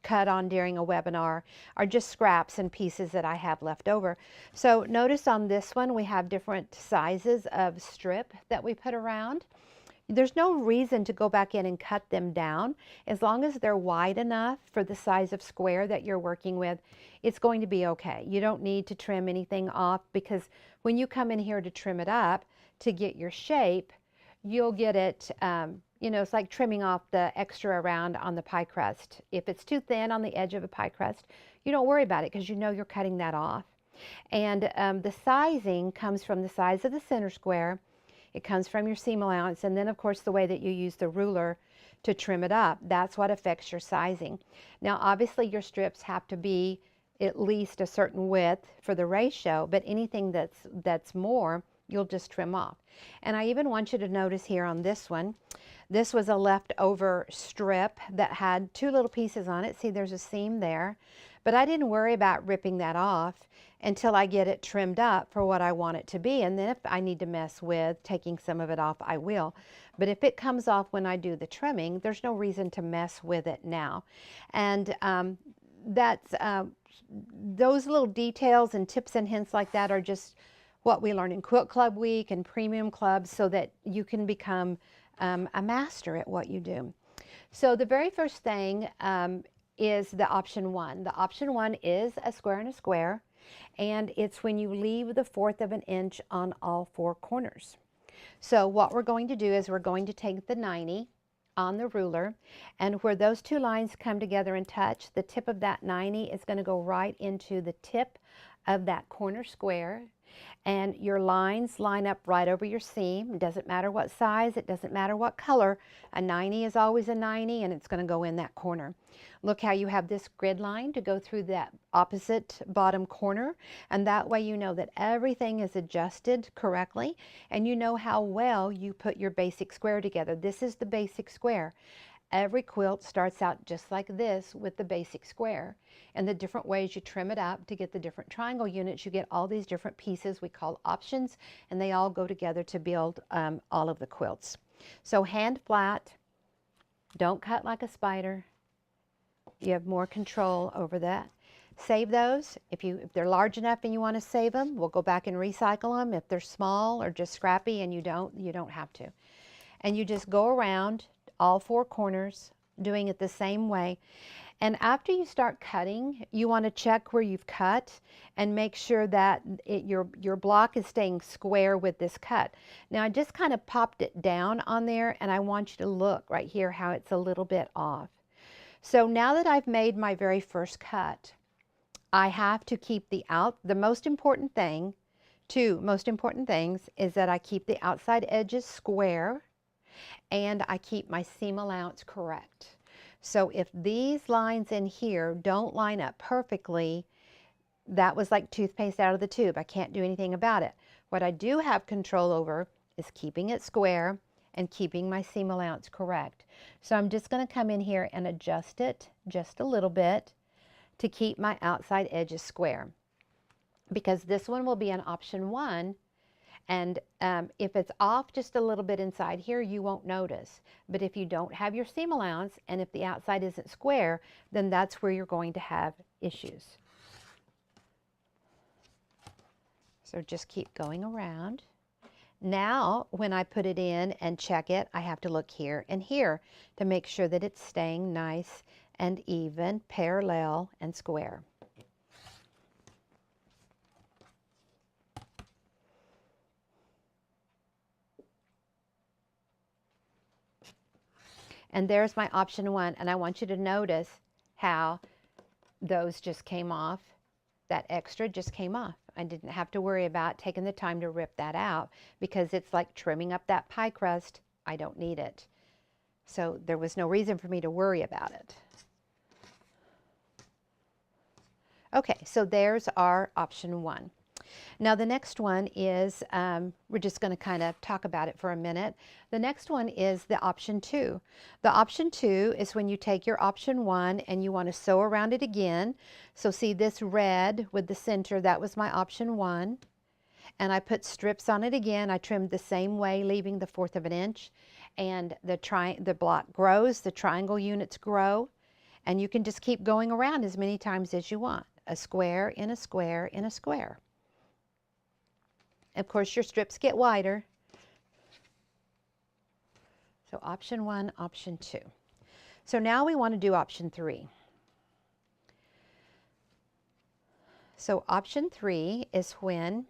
cut on during a webinar are just scraps and pieces that I have left over. So notice on this one, we have different sizes of strip that we put around. There's no reason to go back in and cut them down. As long as they're wide enough for the size of square that you're working with, it's going to be okay. You don't need to trim anything off, because when you come in here to trim it up to get your shape, you'll get it, you know, it's like trimming off the extra around on the pie crust. If it's too thin on the edge of a pie crust, you don't worry about it because you know you're cutting that off. And the sizing comes from the size of the center square. It comes from your seam allowance, and then of course the way that you use the ruler to trim it up. That's what affects your sizing. Now obviously your strips have to be at least a certain width for the ratio, but anything that's more, you'll just trim off. And I even want you to notice here on this one, this was a leftover strip that had 2 little pieces on it. See, there's a seam there, but I didn't worry about ripping that off until I get it trimmed up for what I want it to be. And then if I need to mess with taking some of it off, I will. But if it comes off when I do the trimming, there's no reason to mess with it now. And those little details and tips and hints like that are just what we learn in Quilt Club Week and Premium Clubs, so that you can become a master at what you do. So the very first thing is the option 1. The option 1 is a square and a square, and it's when you leave the 1/4 of an inch on all 4 corners. So what we're going to do is we're going to take the 90 on the ruler, and where those 2 lines come together and touch, the tip of that 90 is going to go right into the tip of that corner square, and your lines line up right over your seam. It doesn't matter what size, it doesn't matter what color. A 90 is always a 90, and it's going to go in that corner. Look how you have this grid line to go through that opposite bottom corner, and that way you know that everything is adjusted correctly, and you know how well you put your basic square together. This is the basic square. Every quilt starts out just like this with the basic square, and the different ways you trim it up to get the different triangle units, you get all these different pieces we call options, and they all go together to build all of the quilts. So hand flat, don't cut like a spider. You have more control over that. Save those. If they're large enough and you want to save them, we'll go back and recycle them. If they're small or just scrappy and you don't have to. And you just go around all four corners doing it the same way. And after you start cutting, you want to check where you've cut and make sure that your block is staying square with this cut. Now I just kind of popped it down on there, and I want you to look right here how it's a little bit off. So now that I've made my very first cut, I have to keep the most important thing, two most important things, is that I keep the outside edges square and I keep my seam allowance correct. So if these lines in here don't line up perfectly, that was like toothpaste out of the tube. I can't do anything about it. What I do have control over is keeping it square and keeping my seam allowance correct. So I'm just going to come in here and adjust it just a little bit to keep my outside edges square, because this one will be an option 1. And if it's off just a little bit inside here, you won't notice. But if you don't have your seam allowance and if the outside isn't square, then that's where you're going to have issues. So just keep going around. Now, when I put it in and check it, I have to look here and here to make sure that it's staying nice and even, parallel, and square. And there's my option 1, and I want you to notice how those just came off. That extra just came off. I didn't have to worry about taking the time to rip that out because it's like trimming up that pie crust. I don't need it. So there was no reason for me to worry about it. Okay, so there's our option 1. Now the next one is, we're just going to kind of talk about it for a minute. The next one is the option 2. The option 2 is when you take your option 1 and you want to sew around it again. So see this red with the center, that was my option 1. And I put strips on it again. I trimmed the same way, leaving the 1/4 of an inch. And the block grows, the triangle units grow. And you can just keep going around as many times as you want. A square in a square in a square. Of course, your strips get wider. So option 1, option 2. So now we want to do option 3. So option 3 is when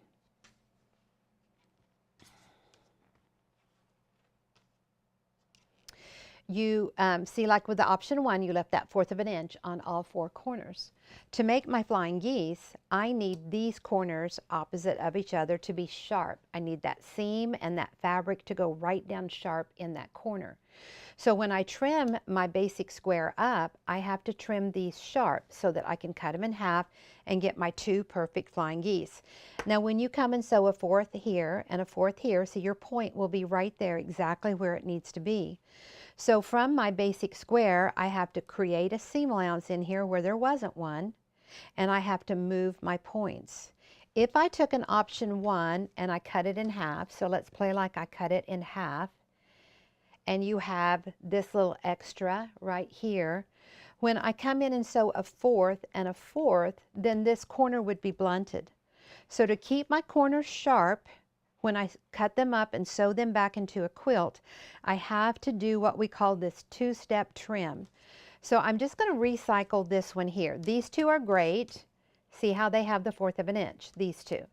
you see, like with the option 1, you left that 1/4 of an inch on all 4 corners. To make my flying geese, I need these corners opposite of each other to be sharp. I need that seam and that fabric to go right down sharp in that corner. So when I trim my basic square up, I have to trim these sharp so that I can cut them in half and get my 2 perfect flying geese. Now when you come and sew a 4th here and a 4th here, see, your point will be right there exactly where it needs to be. So from my basic square, I have to create a seam allowance in here where there wasn't one, and I have to move my points. If I took an option 1 and I cut it in half, so let's play like I cut it in half, and you have this little extra right here. When I come in and sew a 4th and a 4th, then this corner would be blunted. So to keep my corners sharp, when I cut them up and sew them back into a quilt, I have to do what we call this 2-step trim. So I'm just going to recycle this one here. These 2 are great. See how they have the 1/4 of an inch, these 2.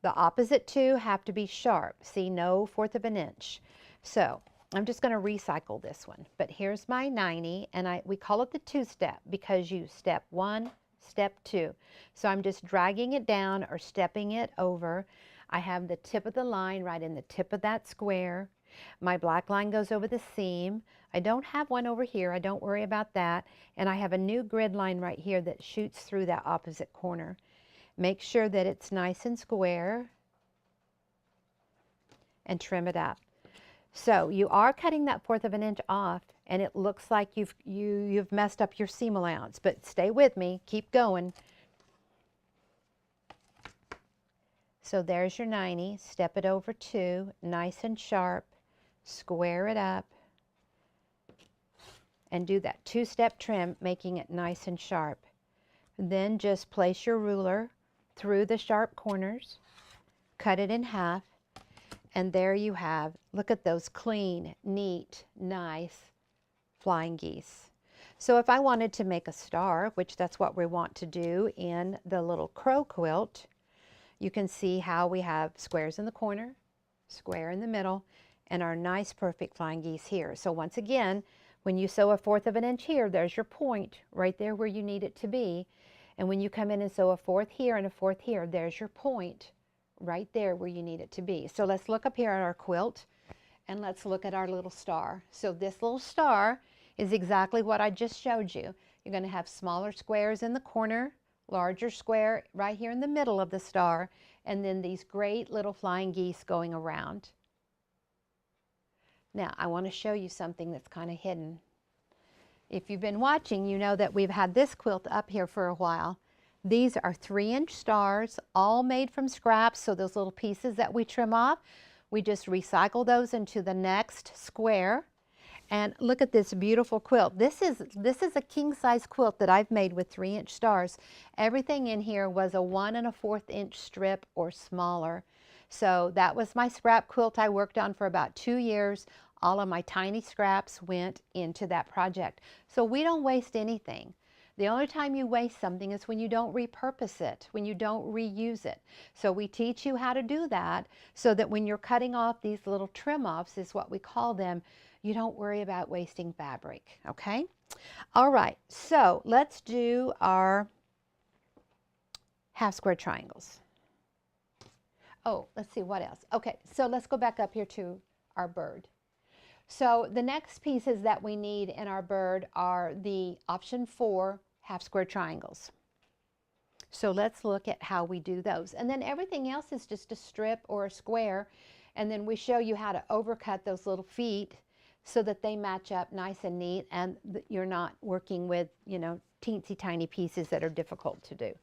The opposite 2 have to be sharp. See, no 1/4 of an inch. So I'm just going to recycle this one. But here's my 90, and we call it the 2-step because you step 1, step 2. So I'm just dragging it down or stepping it over. I have the tip of the line right in the tip of that square. My black line goes over the seam. I don't have one over here, I don't worry about that. And I have a new grid line right here that shoots through that opposite corner. Make sure that it's nice and square and trim it up. So you are cutting that 1/4 of an inch off, and it looks like you've messed up your seam allowance, but stay with me, keep going. So there's your 90, step it over 2, nice and sharp, square it up, and do that 2-step trim, making it nice and sharp. Then just place your ruler through the sharp corners, cut it in half, and there you have, look at those clean, neat, nice flying geese. So if I wanted to make a star, which that's what we want to do in the little crow quilt, you can see how we have squares in the corner, square in the middle, and our nice perfect flying geese here. So once again, when you sew a 1/4 of an inch here, there's your point right there where you need it to be. And when you come in and sew a 1/4 here and a 1/4 here, there's your point right there where you need it to be. So let's look up here at our quilt and let's look at our little star. So this little star is exactly what I just showed you. You're going to have smaller squares in the corner, larger square right here in the middle of the star, and then these great little flying geese going around. Now I want to show you something that's kind of hidden. If you've been watching, you know that we've had this quilt up here for a while. These are 3-inch stars, all made from scraps, so those little pieces that we trim off, we just recycle those into the next square. And look at this beautiful quilt. This is a king-size quilt that I've made with 3-inch stars. Everything in here was a 1 1/4 inch strip or smaller. So that was my scrap quilt I worked on for about 2 years. All of my tiny scraps went into that project. So we don't waste anything. The only time you waste something is when you don't repurpose it, when you don't reuse it. So we teach you how to do that so that when you're cutting off these little trim offs, is what we call them, you don't worry about wasting fabric, okay? All right, so let's do our half square triangles. Oh, let's see what else. Okay, so let's go back up here to our bird. So the next pieces that we need in our bird are the option 4 half square triangles. So let's look at how we do those. And then everything else is just a strip or a square. And then we show you how to overcut those little feet so that they match up nice and neat and you're not working with, you know, teensy tiny pieces that are difficult to do.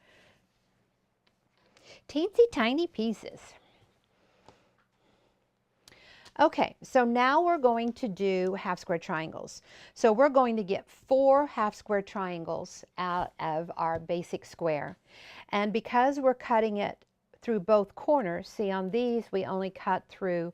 Teensy tiny pieces. Okay, so now we're going to do half square triangles. So we're going to get 4 half square triangles out of our basic square. And because we're cutting it through both corners, see on these we only cut through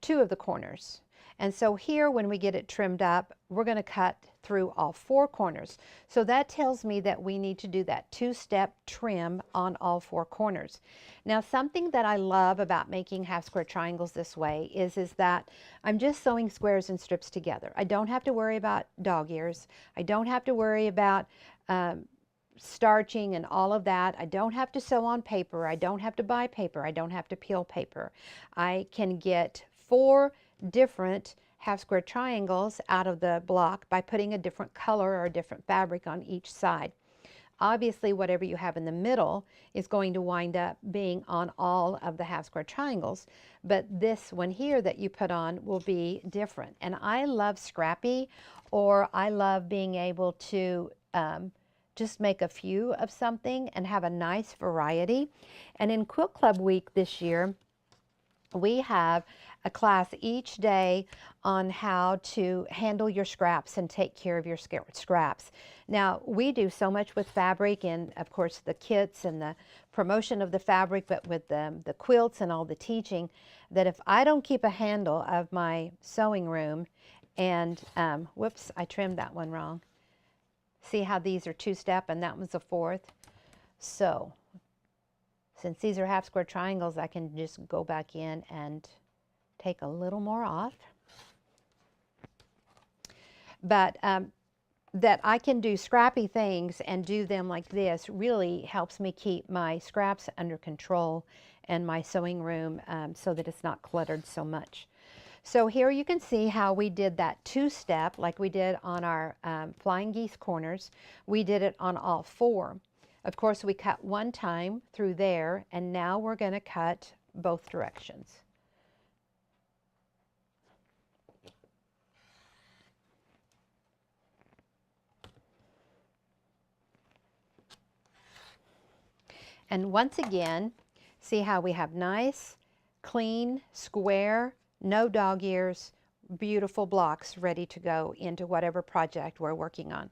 2 of the corners. And so here when we get it trimmed up, we're going to cut through all 4 corners. So that tells me that we need to do that 2-step trim on all 4 corners. Now something that I love about making half square triangles this way is that I'm just sewing squares and strips together. I don't have to worry about dog ears. I don't have to worry about starching and all of that. I don't have to sew on paper. I don't have to buy paper. I don't have to peel paper. I can get 4 different half square triangles out of the block by putting a different color or a different fabric on each side. Obviously, whatever you have in the middle is going to wind up being on all of the half square triangles, but this one here that you put on will be different. And I love scrappy, or I love being able to just make a few of something and have a nice variety. And in Quilt Club Week this year, we have a class each day on how to handle your scraps and take care of your scraps. Now, we do so much with fabric and, of course, the kits and the promotion of the fabric, but with the quilts and all the teaching, that if I don't keep a handle of my sewing room and, whoops, I trimmed that one wrong. See how these are 2-step and that one's a 4th? So, since these are half square triangles, I can just go back in and take a little more off. But that I can do scrappy things and do them like this really helps me keep my scraps under control and my sewing room so that it's not cluttered so much. So here you can see how we did that two-step like we did on our flying geese corners. We did it on all four. Of course, we cut one time through there, and now we're going to cut both directions. And once again, see how we have nice, clean, square, no dog ears, beautiful blocks ready to go into whatever project we're working on.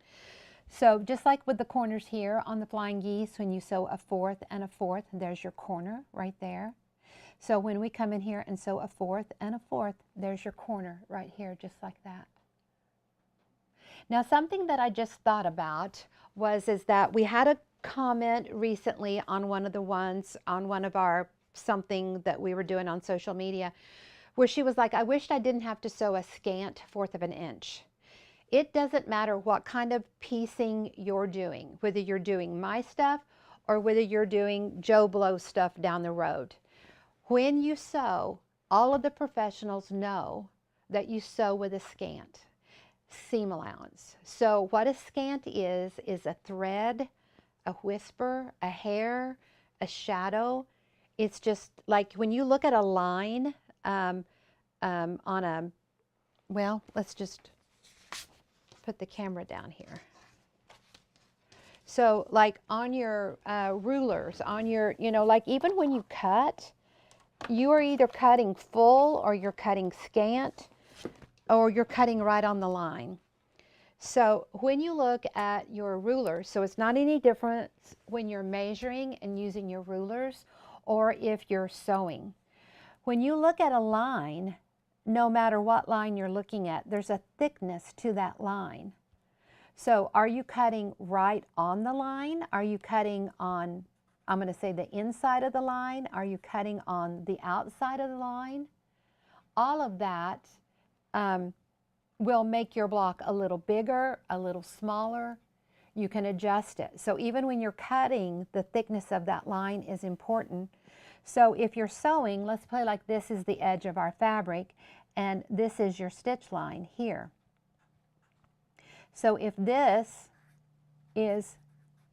So just like with the corners here on the flying geese, when you sew a fourth and a fourth, there's your corner right there. So when we come in here and sew a fourth and a fourth, there's your corner right here, just like that. Now something that I just thought about is that we had a comment recently on one of the ones on one of our something that we were doing on social media where she was like, I wished I didn't have to sew a scant fourth of an inch. It doesn't matter what kind of piecing you're doing, whether you're doing my stuff or whether you're doing Joe Blow stuff down the road. When you sew, all of the professionals know that you sew with a scant seam allowance. So what a scant is a thread, a whisper, a hair, a shadow. It's just like when you look at a line on a, well, let's just put the camera down here. So like on your rulers, on your, you know, like even when you cut, you are either cutting full or you're cutting scant or you're cutting right on the line. So when you look at your rulers, so it's not any different when you're measuring and using your rulers or if you're sewing. When you look at a line, no matter what line you're looking at, there's a thickness to that line. So are you cutting right on the line? Are you cutting on, I'm going to say the inside of the line? Are you cutting on the outside of the line? All of that will make your block a little bigger, a little smaller. You can adjust it. So even when you're cutting, the thickness of that line is important. So if you're sewing, let's play like this is the edge of our fabric and this is your stitch line here. So if this is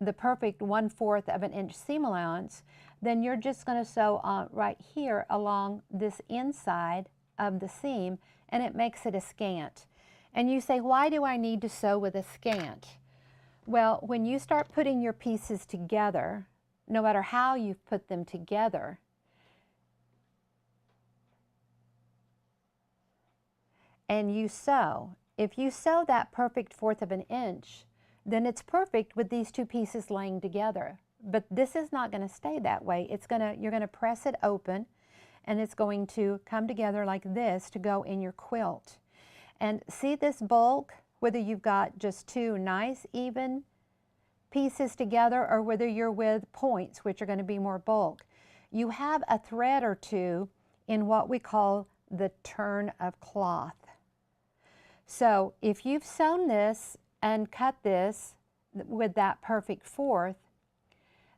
the perfect 1/4 of an inch seam allowance, then you're just going to sew on right here along this inside of the seam, and it makes it a scant. And you say, why do I need to sew with a scant? Well, when you start putting your pieces together, no matter how you've put them together, and you sew, if you sew that perfect 1/4 of an inch, then it's perfect with these two pieces laying together. But this is not going to stay that way. You're going to press it open, and it's going to come together like this to go in your quilt. And see this bulk, whether you've got just two nice even pieces together or whether you're with points, which are going to be more bulk. You have a thread or two in what we call the turn of cloth. So if you've sewn this and cut this with that perfect 1/4,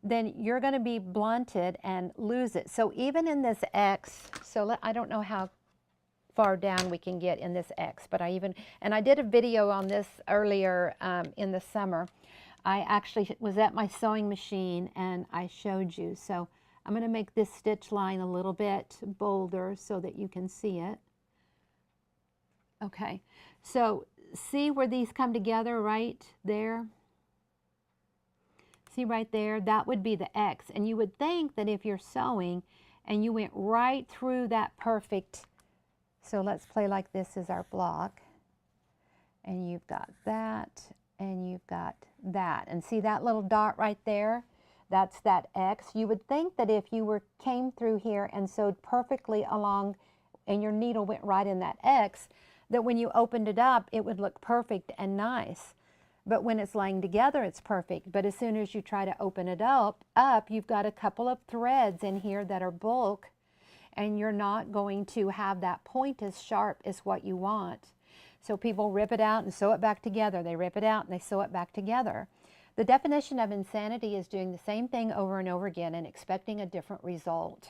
then you're going to be blunted and lose it. So even in this X, so I don't know how far down we can get in this X, but I did a video on this earlier in the summer. I actually was at my sewing machine and I showed you. So I'm going to make this stitch line a little bit bolder so that you can see it. Okay, so see where these come together right there? See right there? That would be the X. And you would think that if you're sewing and you went right through that perfect, so let's play like this is our block. And you've got that, and you've got that. And see that little dot right there? That's that X. You would think that if you came through here and sewed perfectly along and your needle went right in that X, that when you opened it up, it would look perfect and nice. But when it's laying together, it's perfect. But as soon as you try to open it up, you've got a couple of threads in here that are bulk, and you're not going to have that point as sharp as what you want. So people rip it out and sew it back together. They rip it out and they sew it back together. The definition of insanity is doing the same thing over and over again and expecting a different result.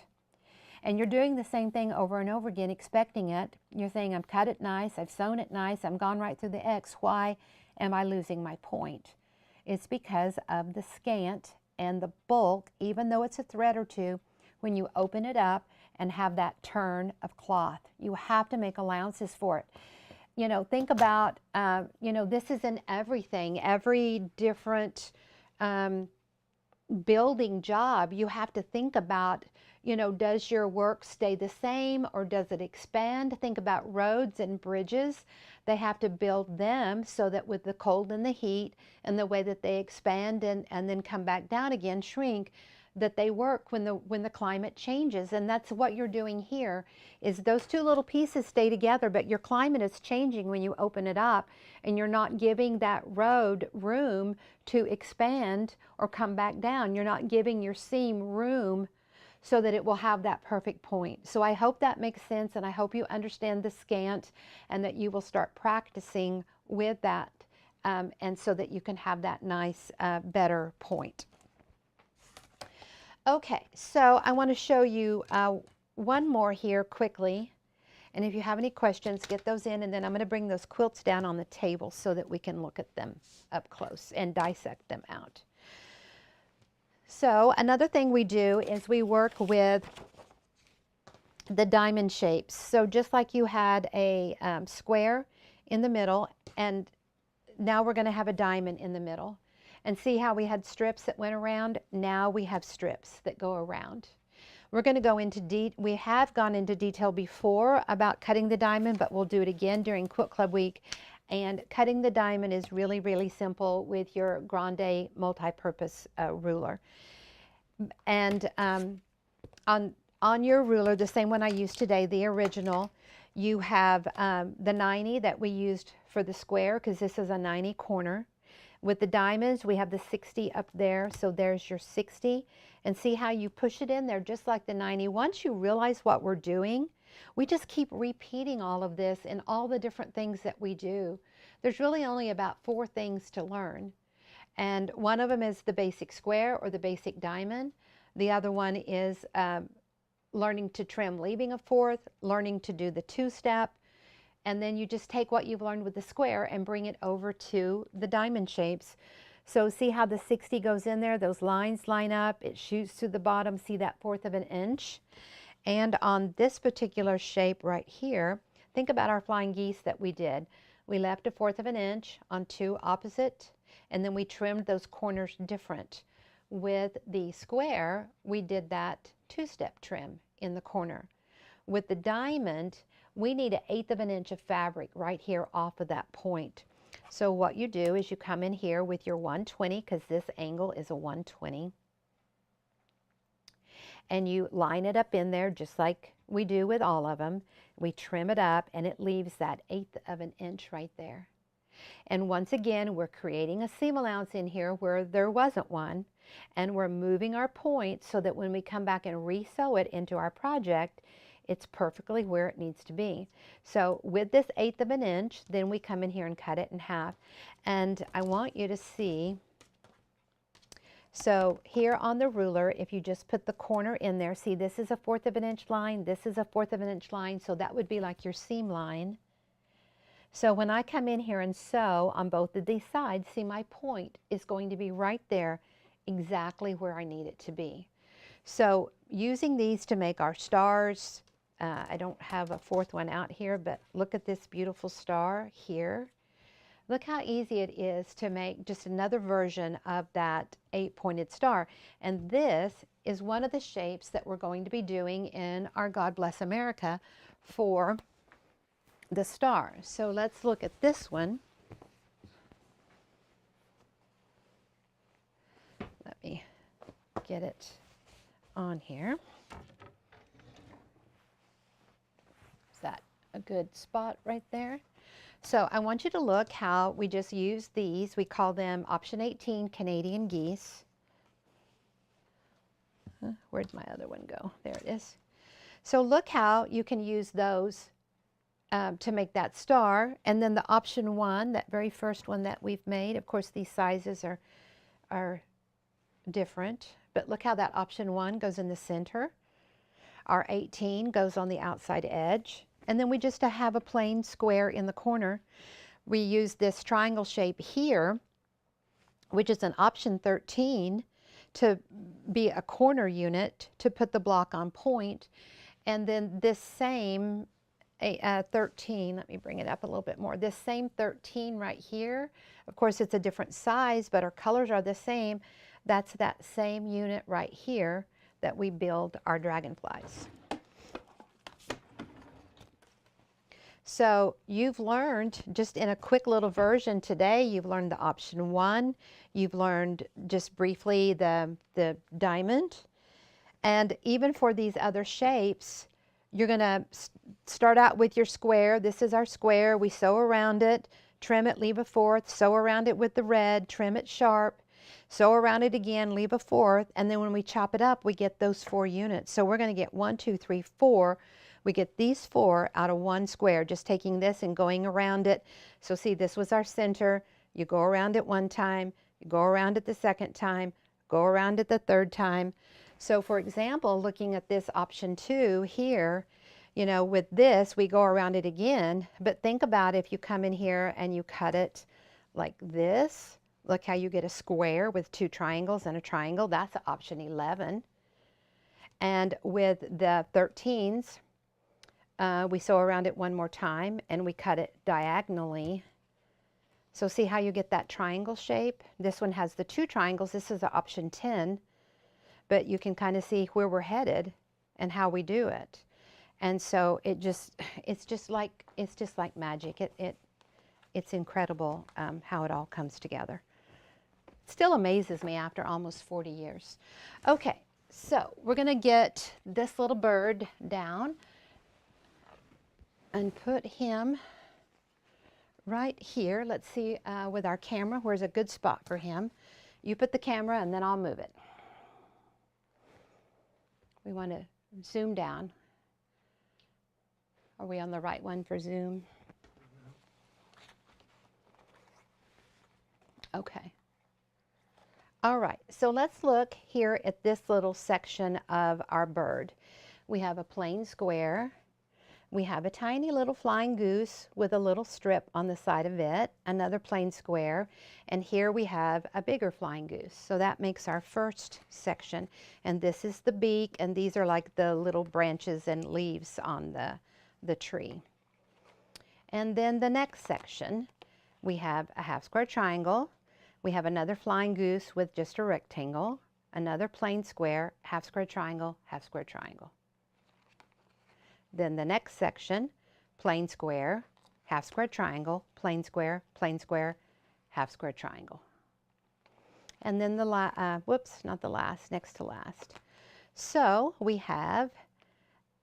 And you're doing the same thing over and over again, expecting it. You're saying, I've cut it nice, I've sewn it nice, I'm gone right through the X. Why am I losing my point? It's because of the scant and the bulk, even though it's a thread or two, when you open it up and have that turn of cloth. You have to make allowances for it. You know, think about, you know, this is in everything, every different building job. You have to think about, you know, does your work stay the same or does it expand? Think about roads and bridges. They have to build them so that with the cold and the heat and the way that they expand and then come back down again, shrink, that they work when the climate changes. And that's what you're doing here, is those two little pieces stay together, but your climate is changing when you open it up, and you're not giving that road room to expand or come back down. You're not giving your seam room so that it will have that perfect point. So I hope that makes sense, and I hope you understand the scant and that you will start practicing with that, and so that you can have that nice, better point. Okay, so I want to show you one more here quickly, and if you have any questions, get those in, and then I'm going to bring those quilts down on the table so that we can look at them up close and dissect them out. So another thing we do is we work with the diamond shapes. So just like you had a square in the middle, and now we're going to have a diamond in the middle. And see how we had strips that went around? Now we have strips that go around. We're going to go into we have gone into detail before about cutting the diamond, but we'll do it again during Quilt Club Week. And cutting the diamond is really, really simple with your Grande multi-purpose ruler. And on your ruler, the same one I used today, the original, you have the 90 that we used for the square, because this is a 90 corner. With the diamonds, we have the 60 up there, so there's your 60. And see how you push it in there just like the 90. Once you realize what we're doing, we just keep repeating all of this in all the different things that we do. There's really only about 4 things to learn. And one of them is the basic square or the basic diamond. The other one is learning to trim, leaving a 4th, learning to do the 2-step. And then you just take what you've learned with the square and bring it over to the diamond shapes. So see how the 60 goes in there? Those lines line up. It shoots through the bottom. See that 1/4 of an inch? And on this particular shape right here, think about our flying geese that we did. We left a 1/4 of an inch on 2 opposite, and then we trimmed those corners different. With the square, we did that 2-step trim in the corner. With the diamond, we need 1/8 of an inch of fabric right here off of that point. So what you do is you come in here with your 120, because this angle is a 120. And you line it up in there just like we do with all of them. We trim it up, and it leaves that 1/8 of an inch right there. And once again, we're creating a seam allowance in here where there wasn't one. And we're moving our point so that when we come back and re-sew it into our project, it's perfectly where it needs to be. So with this 1/8 of an inch, then we come in here and cut it in half. And I want you to see, so here on the ruler, if you just put the corner in there, see this is a 1/4 of an inch line, this is a 1/4 of an inch line, so that would be like your seam line. So when I come in here and sew on both of these sides, see my point is going to be right there, exactly where I need it to be. So using these to make our stars, I don't have a 4th one out here, but look at this beautiful star here. Look how easy it is to make just another version of that 8-pointed star. And this is one of the shapes that we're going to be doing in our God Bless America for the star. So let's look at this one. Let me get it on here. Is that a good spot right there? So I want you to look how we just use these. We call them option 18 Canadian geese. Where'd my other one go? There it is. So look how you can use those to make that star. And then the option 1, that very first one that we've made, of course these sizes are different, but look how that option 1 goes in the center. Our 18 goes on the outside edge. And then we just have a plain square in the corner. We use this triangle shape here, which is an option 13, to be a corner unit to put the block on point. And then this same 13, let me bring it up a little bit more. This same 13 right here, of course it's a different size, but our colors are the same. That's that same unit right here that we build our dragonflies. So you've learned, just in a quick little version today, you've learned the option 1, you've learned just briefly the diamond, and even for these other shapes, you're going to start out with your square. This is our square. We sew around it, trim it, leave a fourth, sew around it with the red, trim it sharp, sew around it again, leave a fourth, and then when we chop it up, we get those 4 units. So we're going to get 1, 2, 3, 4. We get these 4 out of 1 square, just taking this and going around it. So see, this was our center. You go around it 1 time, you go around it the 2nd time, go around it the 3rd time. So for example, looking at this option 2 here, you know, with this, we go around it again, but think about if you come in here and you cut it like this. Look how you get a square with 2 triangles and a triangle. That's option 11. And with the 13s, we sew around it 1 more time and we cut it diagonally. So see how you get that triangle shape? This one has the 2 triangles. This is option 10, but you can kind of see where we're headed and how we do it. And so it's just like magic. It's incredible how it all comes together. It still amazes me after almost 40 years. Okay, so we're going to get this little bird down and put him right here. Let's see with our camera, where's a good spot for him. You put the camera and then I'll move it. We want to zoom down. Are we on the right one for zoom? Okay. All right, so let's look here at this little section of our bird. We have a plain square. We have a tiny little flying goose with a little strip on the side of it, another plain square, and here we have a bigger flying goose. So that makes our first section, and this is the beak, and these are like the little branches and leaves on the tree. And then the next section, we have a half square triangle. We have another flying goose with just a rectangle, another plain square, half square triangle, half square triangle. Then the next section, plain square, half square triangle, plain square, half square triangle. And then the next to last. So we have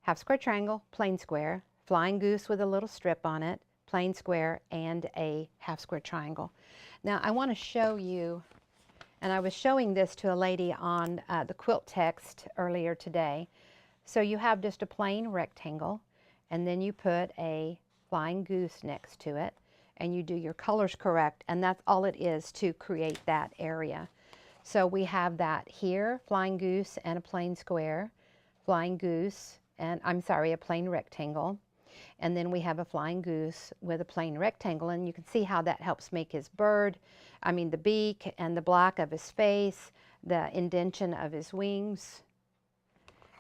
half square triangle, plain square, flying goose with a little strip on it, plain square, and a half square triangle. Now I want to show you, and I was showing this to a lady on the quilt text earlier today. So you have just a plain rectangle, and then you put a flying goose next to it, and you do your colors correct, and that's all it is to create that area. So we have that here, flying goose and a plain square, flying goose, and a plain rectangle. And then we have a flying goose with a plain rectangle, and you can see how that helps make his the beak and the black of his face, the indentation of his wings.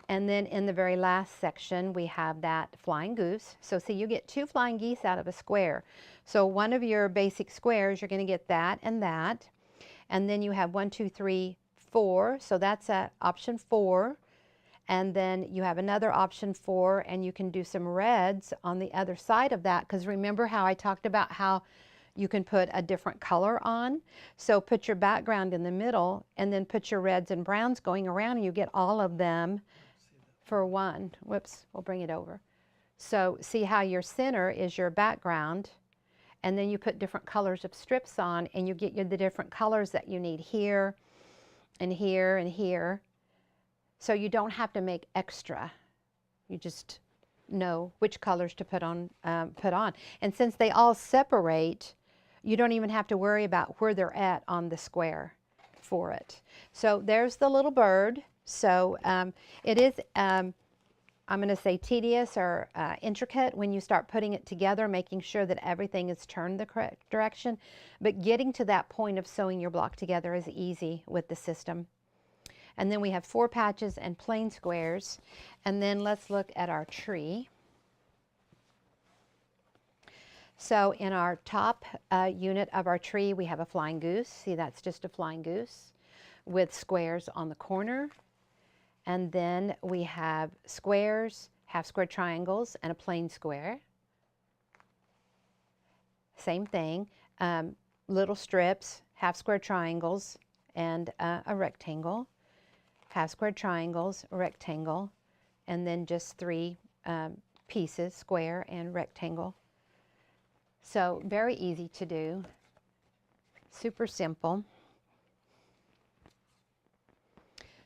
And then in the very last section, we have that flying goose. So see, you get 2 flying geese out of a square. So one of your basic squares, you're going to get that and that. And then you have 1, 2, 3, 4. So that's option 4. And then you have another option 4, and you can do some reds on the other side of that. Because remember how I talked about how you can put a different color on? So put your background in the middle, and then put your reds and browns going around, and you get all of them for 1. Whoops, we'll bring it over. So see how your center is your background, and then you put different colors of strips on, and you get the different colors that you need here and here and here. So you don't have to make extra. You just know which colors to put on. And since they all separate, you don't even have to worry about where they're at on the square for it. So there's the little bird. So it is, I'm going to say tedious or intricate when you start putting it together, making sure that everything is turned the correct direction. But getting to that point of sewing your block together is easy with the system. And then we have 4 patches and plain squares. And then let's look at our tree. So in our top unit of our tree, we have a flying goose. See, that's just a flying goose with squares on the corner. And then we have squares, half square triangles, and a plain square. Same thing, little strips, half square triangles, and a rectangle. Half square triangles, a rectangle, and then just 3 pieces, square and rectangle. So very easy to do, super simple.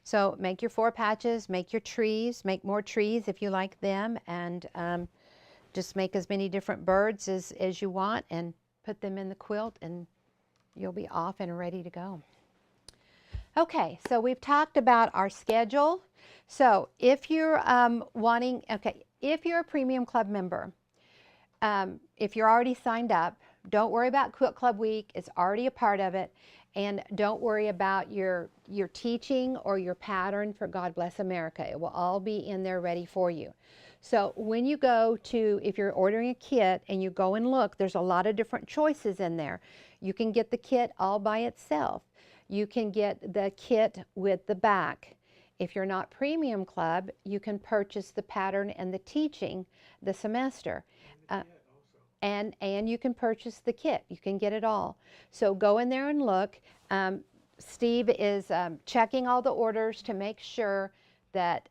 So make your 4 patches, make your trees, make more trees if you like them, and just make as many different birds as you want and put them in the quilt, and you'll be off and ready to go. Okay, so we've talked about our schedule. So if you're if you're a Premium Club member, if you're already signed up, don't worry about Quilt Club Week. It's already a part of it. And don't worry about your teaching or your pattern for God Bless America. It will all be in there ready for you. So when you go to, if you're ordering a kit and you go and look, there's a lot of different choices in there. You can get the kit all by itself. You can get the kit with the back. If you're not Premium Club, you can purchase the pattern and the teaching the semester. And you can purchase the kit. You can get it all. So go in there and look. Steve is checking all the orders to make sure that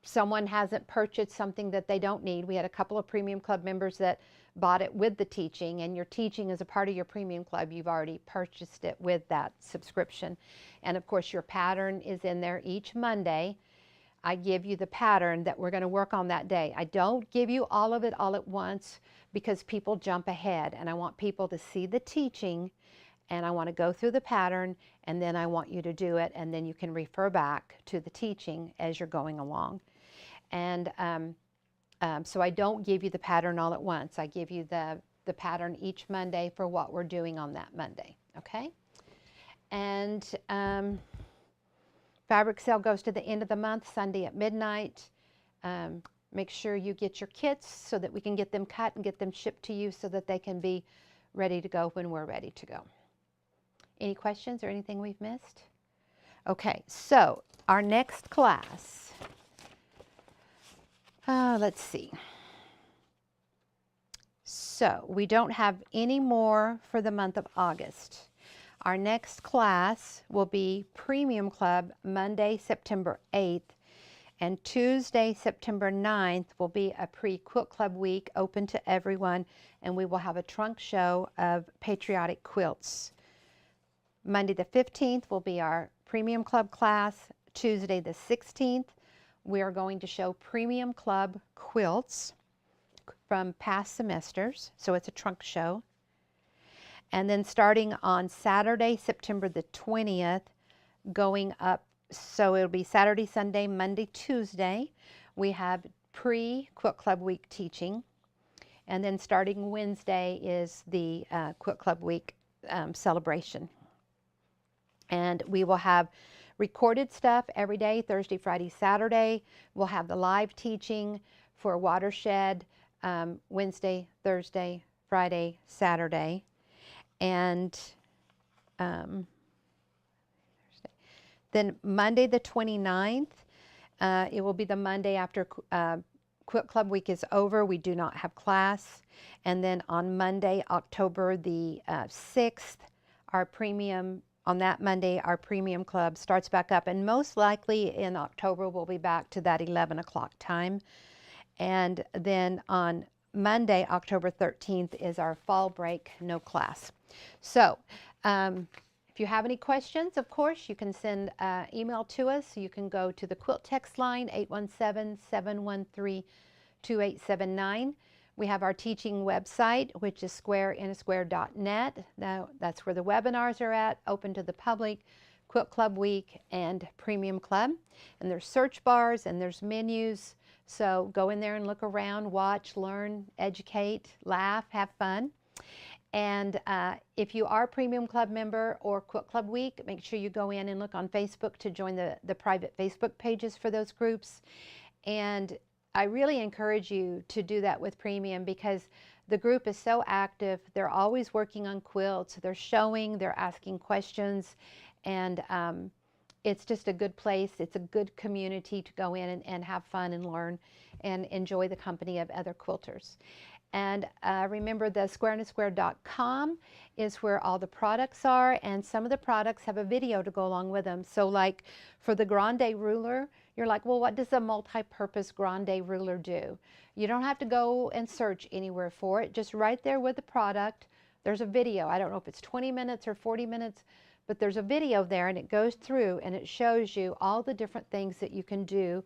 someone hasn't purchased something that they don't need. We had a couple of Premium Club members that bought it with the teaching, and your teaching is a part of your Premium Club. You've already purchased it with that subscription. And of course, your pattern is in there each Monday. I give you the pattern that we're going to work on that day. I don't give you all of it all at once because people jump ahead, and I want people to see the teaching, and I want to go through the pattern, and then I want you to do it, and then you can refer back to the teaching as you're going along. And so I don't give you the pattern all at once. I give you the pattern each Monday for what we're doing on that Monday, okay? And fabric sale goes to the end of the month, Sunday at midnight. Make sure you get your kits so that we can get them cut and get them shipped to you so that they can be ready to go when we're ready to go. Any questions or anything we've missed? Okay, so our next class, let's see. So we don't have any more for the month of August. Our next class will be Premium Club Monday, September 8th, and Tuesday, September 9th will be a pre-Quilt Club week open to everyone, and we will have a trunk show of patriotic quilts. Monday the 15th will be our Premium Club class. Tuesday the 16th, we are going to show Premium Club quilts from past semesters, so it's a trunk show. And then starting on Saturday, September the 20th, going up, so it'll be Saturday, Sunday, Monday, Tuesday, we have pre-Quilt Club Week teaching. And then starting Wednesday is the Quilt Club Week celebration. And we will have recorded stuff every day, Thursday, Friday, Saturday. We'll have the live teaching for Watershed Wednesday, Thursday, Friday, Saturday. And then Monday the 29th, it will be the Monday after Quilt Club Week is over. We do not have class. And then on Monday, October the 6th, on that Monday, our Premium Club starts back up. And most likely in October, we'll be back to that 11 o'clock time. And then on Monday, October 13th, is our fall break, no class. So if you have any questions, of course, you can send email to us. You can go to the Quilt text line, 2879. We have our teaching website, which is squareinaSquare.net. That's where the webinars are at, open to the public, Quilt Club Week, and Premium Club. And there's search bars and there's menus. So go in there and look around, watch, learn, educate, laugh, have fun. And if you are a Premium Club member or Quilt Club Week, make sure you go in and look on Facebook to join the private Facebook pages for those groups. And I really encourage you to do that with Premium because the group is so active. They're always working on quilts. They're showing, they're asking questions, and it's just a good place. It's a good community to go in and have fun and learn and enjoy the company of other quilters. And remember, the squareinaSquare.com is where all the products are, and some of the products have a video to go along with them. So like for the Grande ruler, you're like, well, what does a multi-purpose Grande ruler do? You don't have to go and search anywhere for it. Just right there with the product, there's a video. I don't know if it's 20 minutes or 40 minutes, but there's a video there, and it goes through and it shows you all the different things that you can do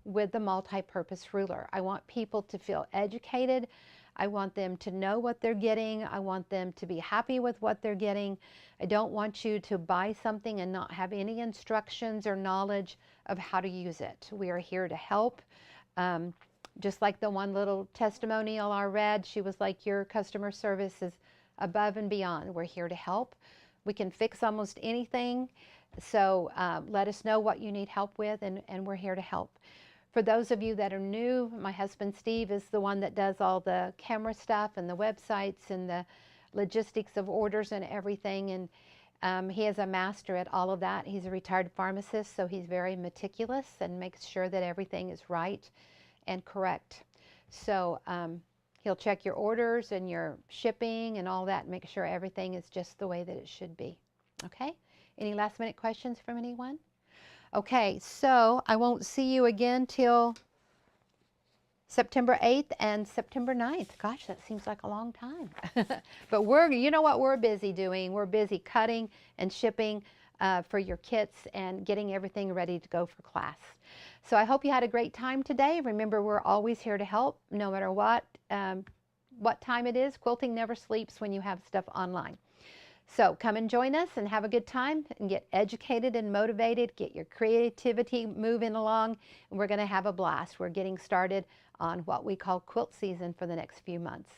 with the multi-purpose ruler. I want people to feel educated. I want them to know what they're getting. I want them to be happy with what they're getting. I don't want you to buy something and not have any instructions or knowledge of how to use it. We are here to help. Just like the one little testimonial I read, she was like, your customer service is above and beyond. We're here to help. We can fix almost anything. So let us know what you need help with, and we're here to help. For those of you that are new, my husband Steve is the one that does all the camera stuff and the websites and the logistics of orders and everything. And he is a master at all of that. He's a retired pharmacist, so he's very meticulous and makes sure that everything is right and correct. So he'll check your orders and your shipping and all that and make sure everything is just the way that it should be. Okay? Any last minute questions from anyone? Okay, so I won't see you again till September 8th and September 9th. Gosh, that seems like a long time. But you know what we're busy doing? We're busy cutting and shipping for your kits and getting everything ready to go for class. So I hope you had a great time today. Remember, we're always here to help, no matter what time it is. Quilting never sleeps when you have stuff online. So come and join us and have a good time and get educated and motivated, get your creativity moving along, and we're going to have a blast. We're getting started on what we call quilt season for the next few months.